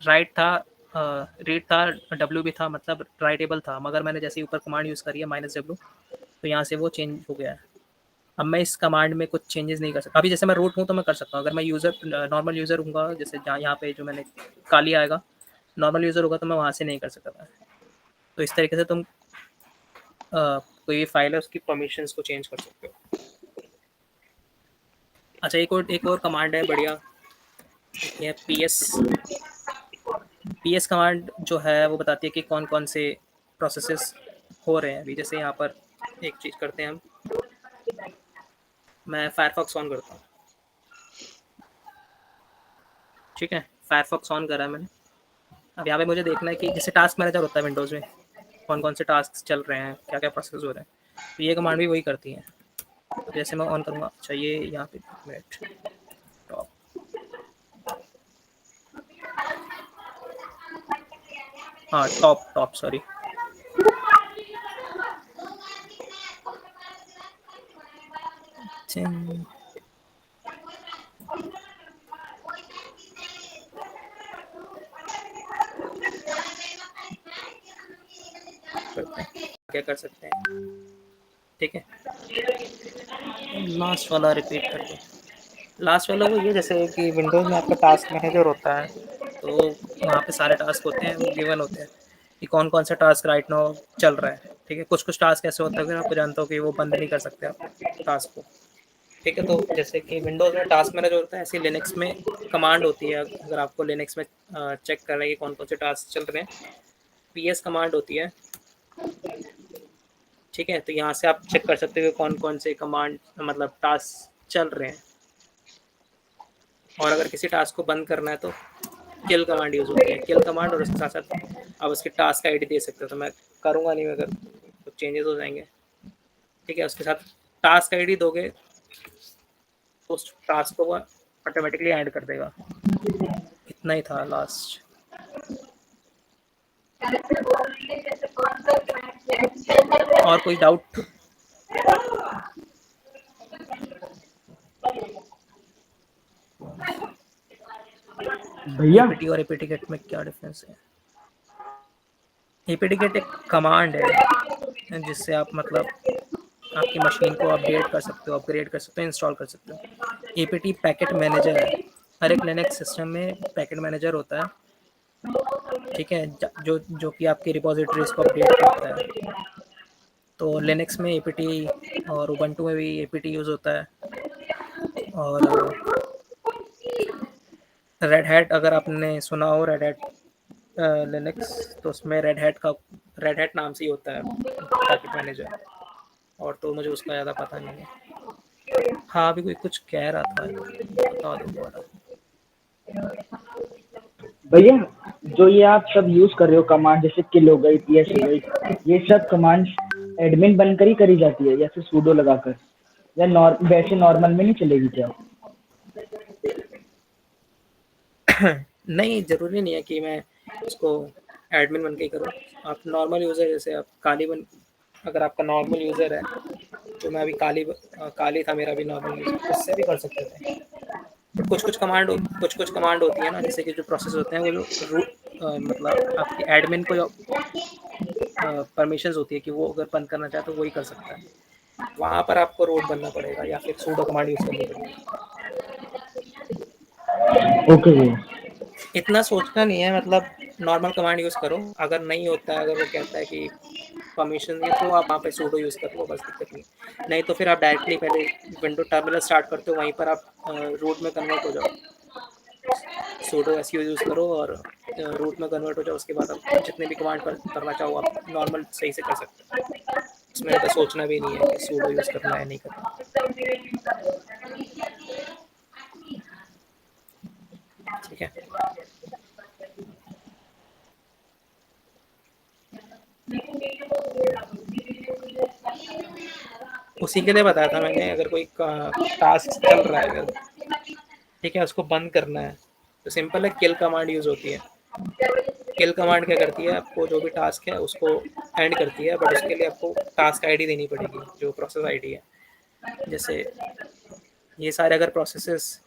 राइट था, रीड था, डब्ल्यू भी था, मतलब राइटेबल था, मगर मैंने जैसे ऊपर कमांड यूज़ करी है -w, तो यहाँ से वो चेंज हो गया है। अब मैं इस कमांड में कुछ चेंजेस नहीं कर सकता। अभी जैसे मैं रूट हूँ तो मैं कर सकता हूँ, अगर मैं यूज़र नॉर्मल यूज़र हूँगा, जैसे जहाँ यहाँ पे जो मैंने काली आएगा, नॉर्मल यूज़र होगा तो मैं वहाँ से नहीं कर सकता था। तो इस तरीके से तुम कोई भी फाइल है उसकी परमिशंस को चेंज कर सकते हो। अच्छा, एक और कमांड है बढ़िया, ये PS कमांड जो है वो बताती है कि कौन कौन से प्रोसेसेस हो रहे हैं अभी। जैसे यहाँ पर एक चीज़ करते हैं हम, मैं फायरफॉक्स ऑन करता हूँ, ठीक है, फायरफॉक्स ऑन करा है मैंने। अब यहाँ पे मुझे देखना है कि जैसे टास्क मैनेजर होता है विंडोज़ में, कौन कौन से टास्क चल रहे हैं, क्या क्या प्रोसेस हो रहे हैं, तो ये कमांड भी वही करती है। अब जैसे मैं ऑन करूँगा, अच्छा ये यहाँ पे मिनट, टॉप, हाँ टॉप सॉरी, करते हैं क्या कर सकते हैं, ठीक है। लास्ट वाला रिपीट कर दो। लास्ट वाला वो ये, जैसे कि विंडोज़ में आपका टास्क मैनेजर होता है, तो वहाँ पे सारे टास्क होते हैं, वो गिवन होते हैं कि कौन कौन सा टास्क राइट नाउ चल रहा है, ठीक है। कुछ कुछ टास्क ऐसे होते हैं कि आपको जानते हो कि वो बंद नहीं कर सकते आप टास्क को, ठीक है। तो जैसे कि विंडोज़ में टास्क मैनेजर होता है, ऐसे लिनक्स में कमांड होती है। अगर आपको लिनक्स में चेक करना है कि कौन कौन से टास्क चल रहे हैं, PS कमांड होती है, ठीक है। तो यहाँ से आप चेक कर सकते हो कौन कौन से कमांड मतलब टास्क चल रहे हैं। और अगर किसी टास्क को बंद करना है तो किल कमांड यूज़ होती है, किल कमांड, और उसके साथ साथ आप उसकी टास्क ID दे सकते हो। तो मैं करूँगा नहीं मगर कुछ चेंजेस हो जाएंगे, ठीक है। उसके साथ टास्क ID दोगे तो उस टास्क को वो ऑटोमेटिकली ऐड कर देगा। इतना ही था लास्ट। और कोई डाउट? भैया एपीटी और एपीटी गेट में क्या डिफरेंस है? एपीटी गेट एक कमांड है जिससे आप मतलब आपकी मशीन को अपडेट कर सकते हो, अपग्रेड कर सकते हो, इंस्टॉल कर सकते हो। एपीटी पैकेट मैनेजर है। हर एक लिनक्स सिस्टम में पैकेट मैनेजर होता है, ठीक है, जो जो कि आपकी रिपोजिटरीज को अपडेट करता है। तो लिनक्स में एपीटी और उबंटू में भी एपीटी यूज़ होता है। और रेड हैट, अगर आपने सुना हो रेड हैट लिनक्स, तो उसमें रेड हैट नाम से ही होता है पैकेट मैनेजर। और तो मुझे उसका ज़्यादा पता नहीं है। हाँ, अभी कोई कुछ कह रहा था, बता दो दोबारा। भैया जो ये आप सब यूज कर रहे हो कमांड, जैसे किल हो गई, पीएस हो गई, ये सब कमांड एडमिन बनकर ही करी जाती है या फिर सूडो लगाकर, या वैसे नॉर्मल में नहीं चलेगी क्या? नहीं, ज़रूरी नहीं है कि मैं उसको एडमिन बन के ही करूँ। आप नॉर्मल यूज़र, जैसे आप अगर आपका नॉर्मल यूज़र है, तो मैं अभी काली था मेरा भी नॉर्मल यूज़र, उससे भी कर सकते थे। बट कुछ कुछ कमांड होती है ना, जैसे कि जो प्रोसेस होते हैं वो जो मतलब आपकी एडमिन को जो परमिशंस होती है कि वो अगर बंद करना चाहे तो वही कर सकता है। वहाँ पर आपको रूट बनना पड़ेगा या फिर सूडो कमांड यूज़ करनी पड़ेगी। ओके भैया। इतना सोचना नहीं है, मतलब नॉर्मल कमांड यूज़ करो। अगर नहीं होता है, अगर वो कहता है कि परमिशन नहीं है, तो आप वहाँ पे सूडो यूज़ कर लो, बस दिक्कत नहीं तो फिर आप डायरेक्टली पहले विंडो टर्मिनल स्टार्ट करते हो, वहीं पर आप रूट में कन्वर्ट हो जाओ, सूडो एसयू यूज़ करो और रूट में कन्वर्ट हो जाओ। उसके बाद आप जितने भी कमांड करना चाहो आप नॉर्मल सही से कर सकते हो। इसमें ज़्यादा सोचना भी नहीं है कि सूडो यूज़ करना है नहीं करना। ठीक है, उसी के लिए बताया था मैंने। अगर कोई टास्क चल रहा है अगर, ठीक है, उसको बंद करना है तो सिंपल है, किल कमांड यूज़ होती है। किल कमांड क्या करती है, आपको जो भी टास्क है उसको एंड करती है, बट उसके लिए आपको टास्क आईडी देनी पड़ेगी, जो प्रोसेस आईडी है। जैसे ये सारे अगर प्रोसेसेस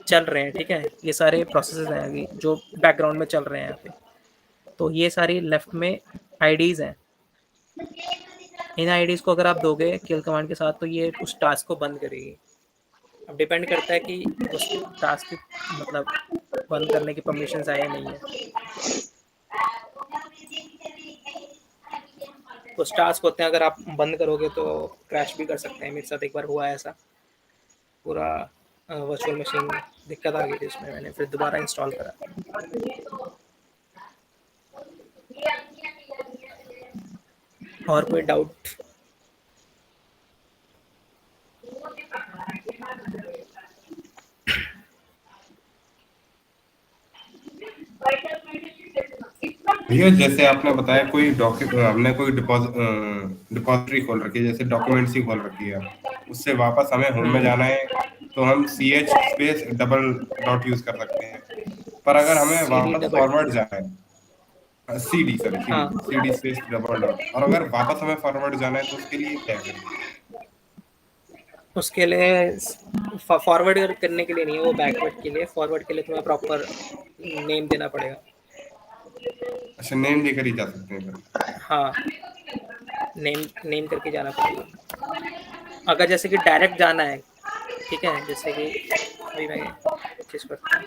चल रहे हैं, ठीक है, ये सारे प्रोसेसेस हैं अभी जो बैकग्राउंड में चल रहे हैं यहाँ पे, तो ये सारी लेफ्ट में आईडीज़ हैं। इन आईडीज़ को अगर आप दोगे किल कमांड के साथ, तो ये उस टास्क को बंद करेगी। अब डिपेंड करता है कि उस टास्क की मतलब बंद करने की परमिशंस है या नहीं है। कुछ टास्क होते हैं अगर आप बंद करोगे तो क्रैश भी कर सकते हैं। मेरे साथ एक बार हुआ है ऐसा, पूरा वर्चुअल मशीन दिक्कत आ गई थी उसमें, मैंने फिर दोबारा इंस्टॉल करा। और कोई डाउट? भैया जैसे आपने बताया कोई हमने कोई डिपॉजिटरी खोल रखी है, जैसे डॉक्यूमेंट्स ही खोल रखी है, उससे वापस हमें होम में जाना है तो हम ch space double dot use कर सकते हैं। पर अगर हमें CD वापस डबल, फॉरवर्ड जाना है, हाँ, cd स्पेस डबल डॉट, और अगर वापस हमें फॉरवर्ड जाना है तो उसके लिए क्या करें? उसके लिए फॉरवर्ड करने के लिए नहीं है, वो बैकवर्ड के लिए। फॉरवर्ड के लिए तुम्हें प्रॉपर नेम देना पड़ेगा। अच्छा, नेम देकर ही जा सकते हैं फिर? हाँ, नेम करके जाना पड़ेगा। अगर जैसे कि डायरेक्ट जाना है, ठीक है, जैसे कि अभी मैं चीज़ करता हूँ,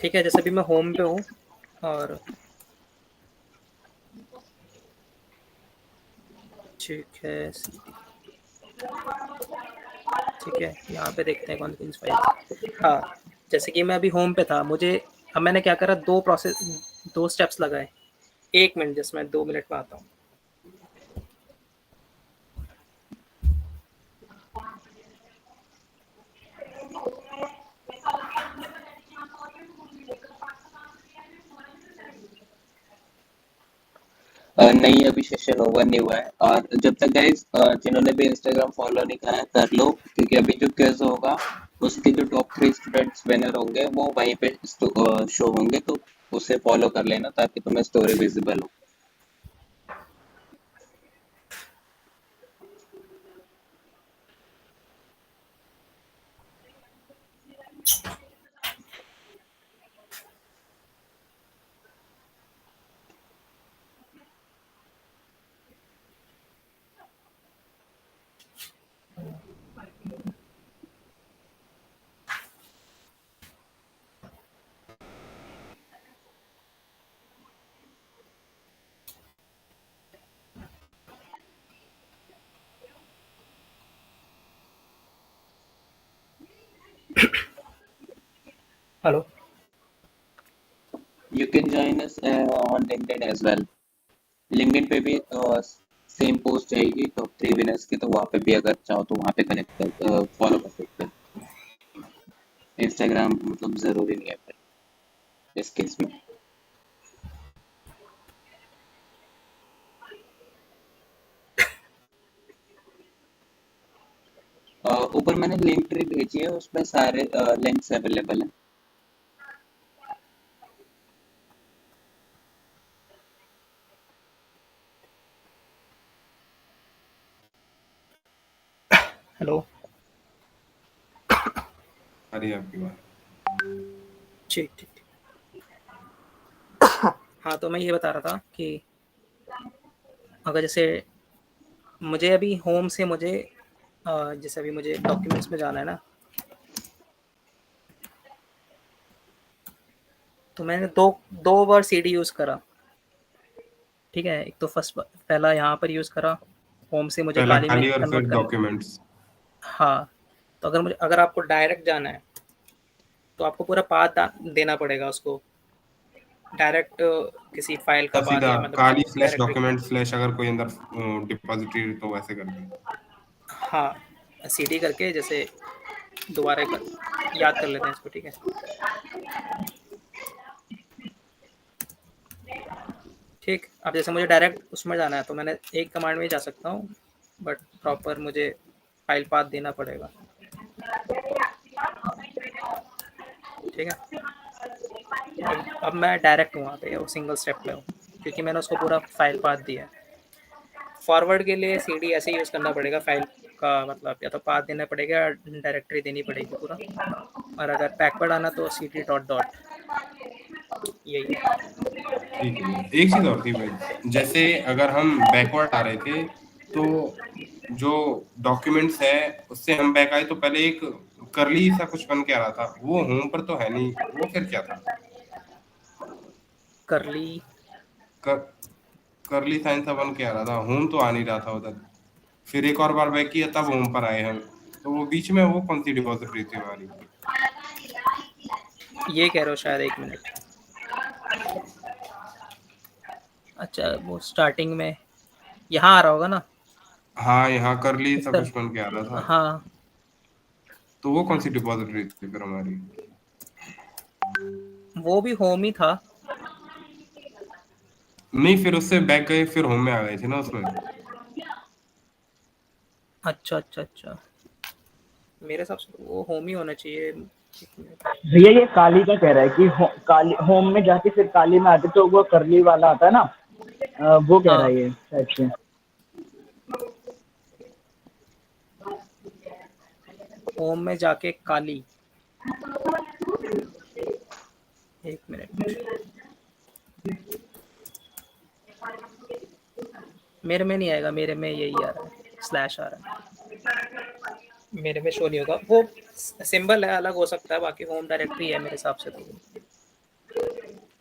ठीक है, जैसे अभी मैं होम पे हूँ और ठीक है, ठीक है, यहाँ पे देखते हैं कौन सी फाइल। हाँ, जैसे कि मैं अभी होम पे था, अब मैंने क्या करा, दो स्टेप्स लगाए। 1 मिनट, जस्ट मैं 2 मिनट में आता हूँ। नहीं, अभी सेशन ओवर नहीं हुआ है। और जब तक गाइस जिन्होंने भी इंस्टाग्राम फॉलो नहीं करा है कर लो, क्योंकि अभी जो क्विज होगा उसके जो टॉप 3 स्टूडेंट्स विनर होंगे वो वहीं पे शो होंगे, तो उसे फॉलो कर लेना ताकि तुम्हें स्टोरी विजिबल हो। Hello. You can join us on LinkedIn as well. LinkedIn पे भी सेम पोस्ट जाएगी टॉप 3 विनर्स की, तो वहाँ पे भी अगर चाहो तो वहाँ पे कनेक्ट कर फॉलो कर सकते हैं। इंस्टाग्राम मतलब जरूरी नहीं है फिर इस केस में। ऊपर मैंने लिंक ट्री भेजी है, उसमें सारे लिंक्स अवेलेबल हैं। हेलो। आ रही है आपकी बात। ठीक ठीक ठीक। हाँ, तो मैं ये बता रहा था कि अगर जैसे मुझे अभी होम से मुझे जैसे अभी मुझे डॉक्यूमेंट्स में जाना है ना, तो मैंने दो बार सीडी यूज़ करा। ठीक है, एक तो पहला यहाँ पर यूज़ करा, होम से मुझे पहला काली में खाली और फिर कन्वर्ट करना। डॉक्यूमेंट्स। हाँ, तो अगर आपको डायरेक्ट जाना है तो आपको पूरा पाथ देना पड़ेगा उसको, डायरेक्ट किसी फाइल का पाथ, सीधा या मतलब काली स्लैश डायरेक्टरी। डॉक्यूमेंट स्लैश अगर कोई अंदर डिपॉजिटरी तो वैसे कर दे। हाँ, सीडी करके जैसे दोबारा याद कर लेते हैं इसको। ठीक है, ठीक। अब जैसे मुझे डायरेक्ट उसमें जाना है तो मैंने एक कमांड में ही जा सकता हूँ, बट प्रॉपर मुझे फाइल पाथ देना पड़ेगा। ठीक है, अब मैं डायरेक्ट हूँ वहाँ पे, वो सिंगल स्टेप पे हूँ, क्योंकि मैंने उसको पूरा फाइल पाथ दिया है। फॉरवर्ड के लिए सीडी ऐसे यूज़ करना पड़ेगा, फाइल का मतलब या तो पाथ देना पड़ेगा या डायरेक्टरी देनी पड़ेगी पूरा। और अगर बैकवर्ड आना तो सीडी डॉट डॉट, यही है। ठीक है भैया। एक चीज और थी भाई, जैसे अगर हम बैकवर्ड आ रहे थे तो जो डॉक्यूमेंट्स है उससे हम बैक आए तो पहले एक करली सा कुछ बन के आ रहा था, वो होम पर तो है नहीं, वो फिर क्या था? करली कर, करली साइन सा बन के आ रहा था, होम तो आ नहीं रहा था उधर। फिर एक और बार बैक किया तब होम पर आए हम, तो वो बीच में वो कौन सी डिपॉजिटरी थी हमारी? ये कह रहे हो शायद, एक मिनट। अच्छा, वो स्टार्टिंग में यहाँ आ रहा होगा ना, हाँ, यहाँ करली सा उत्तर। कुछ बन के आ रहा था, हाँ, तो वो कौन सी डिपॉजिटरी थी फिर हमारी? वो भी होम ही था। नहीं, फिर उससे बैक गए फिर होम में आ गए थे ना उसमें। अच्छा अच्छा अच्छा, मेरे हिसाब से तो वो होम ही होना चाहिए। भैया ये काली का कह रहा है कि काली होम में जाके फिर काली में आते तो वो करली वाला आता है ना, वो कह रहा हाँ, है ये शायद से। होम में जाके काली, एक मिनट, मेरे में नहीं आएगा, मेरे में यही आ रहा है, स्लैश आ रहा है, मेरे में शो नहीं होगा। वो सिंबल है, अलग हो सकता है, बाकी होम डायरेक्टरी है मेरे हिसाब से। तो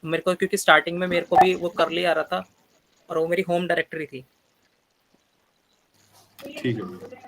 मेरे को क्योंकि स्टार्टिंग में मेरे को भी वो करली आ रहा था और वो मेरी होम डायरेक्टरी थी। ठीक है।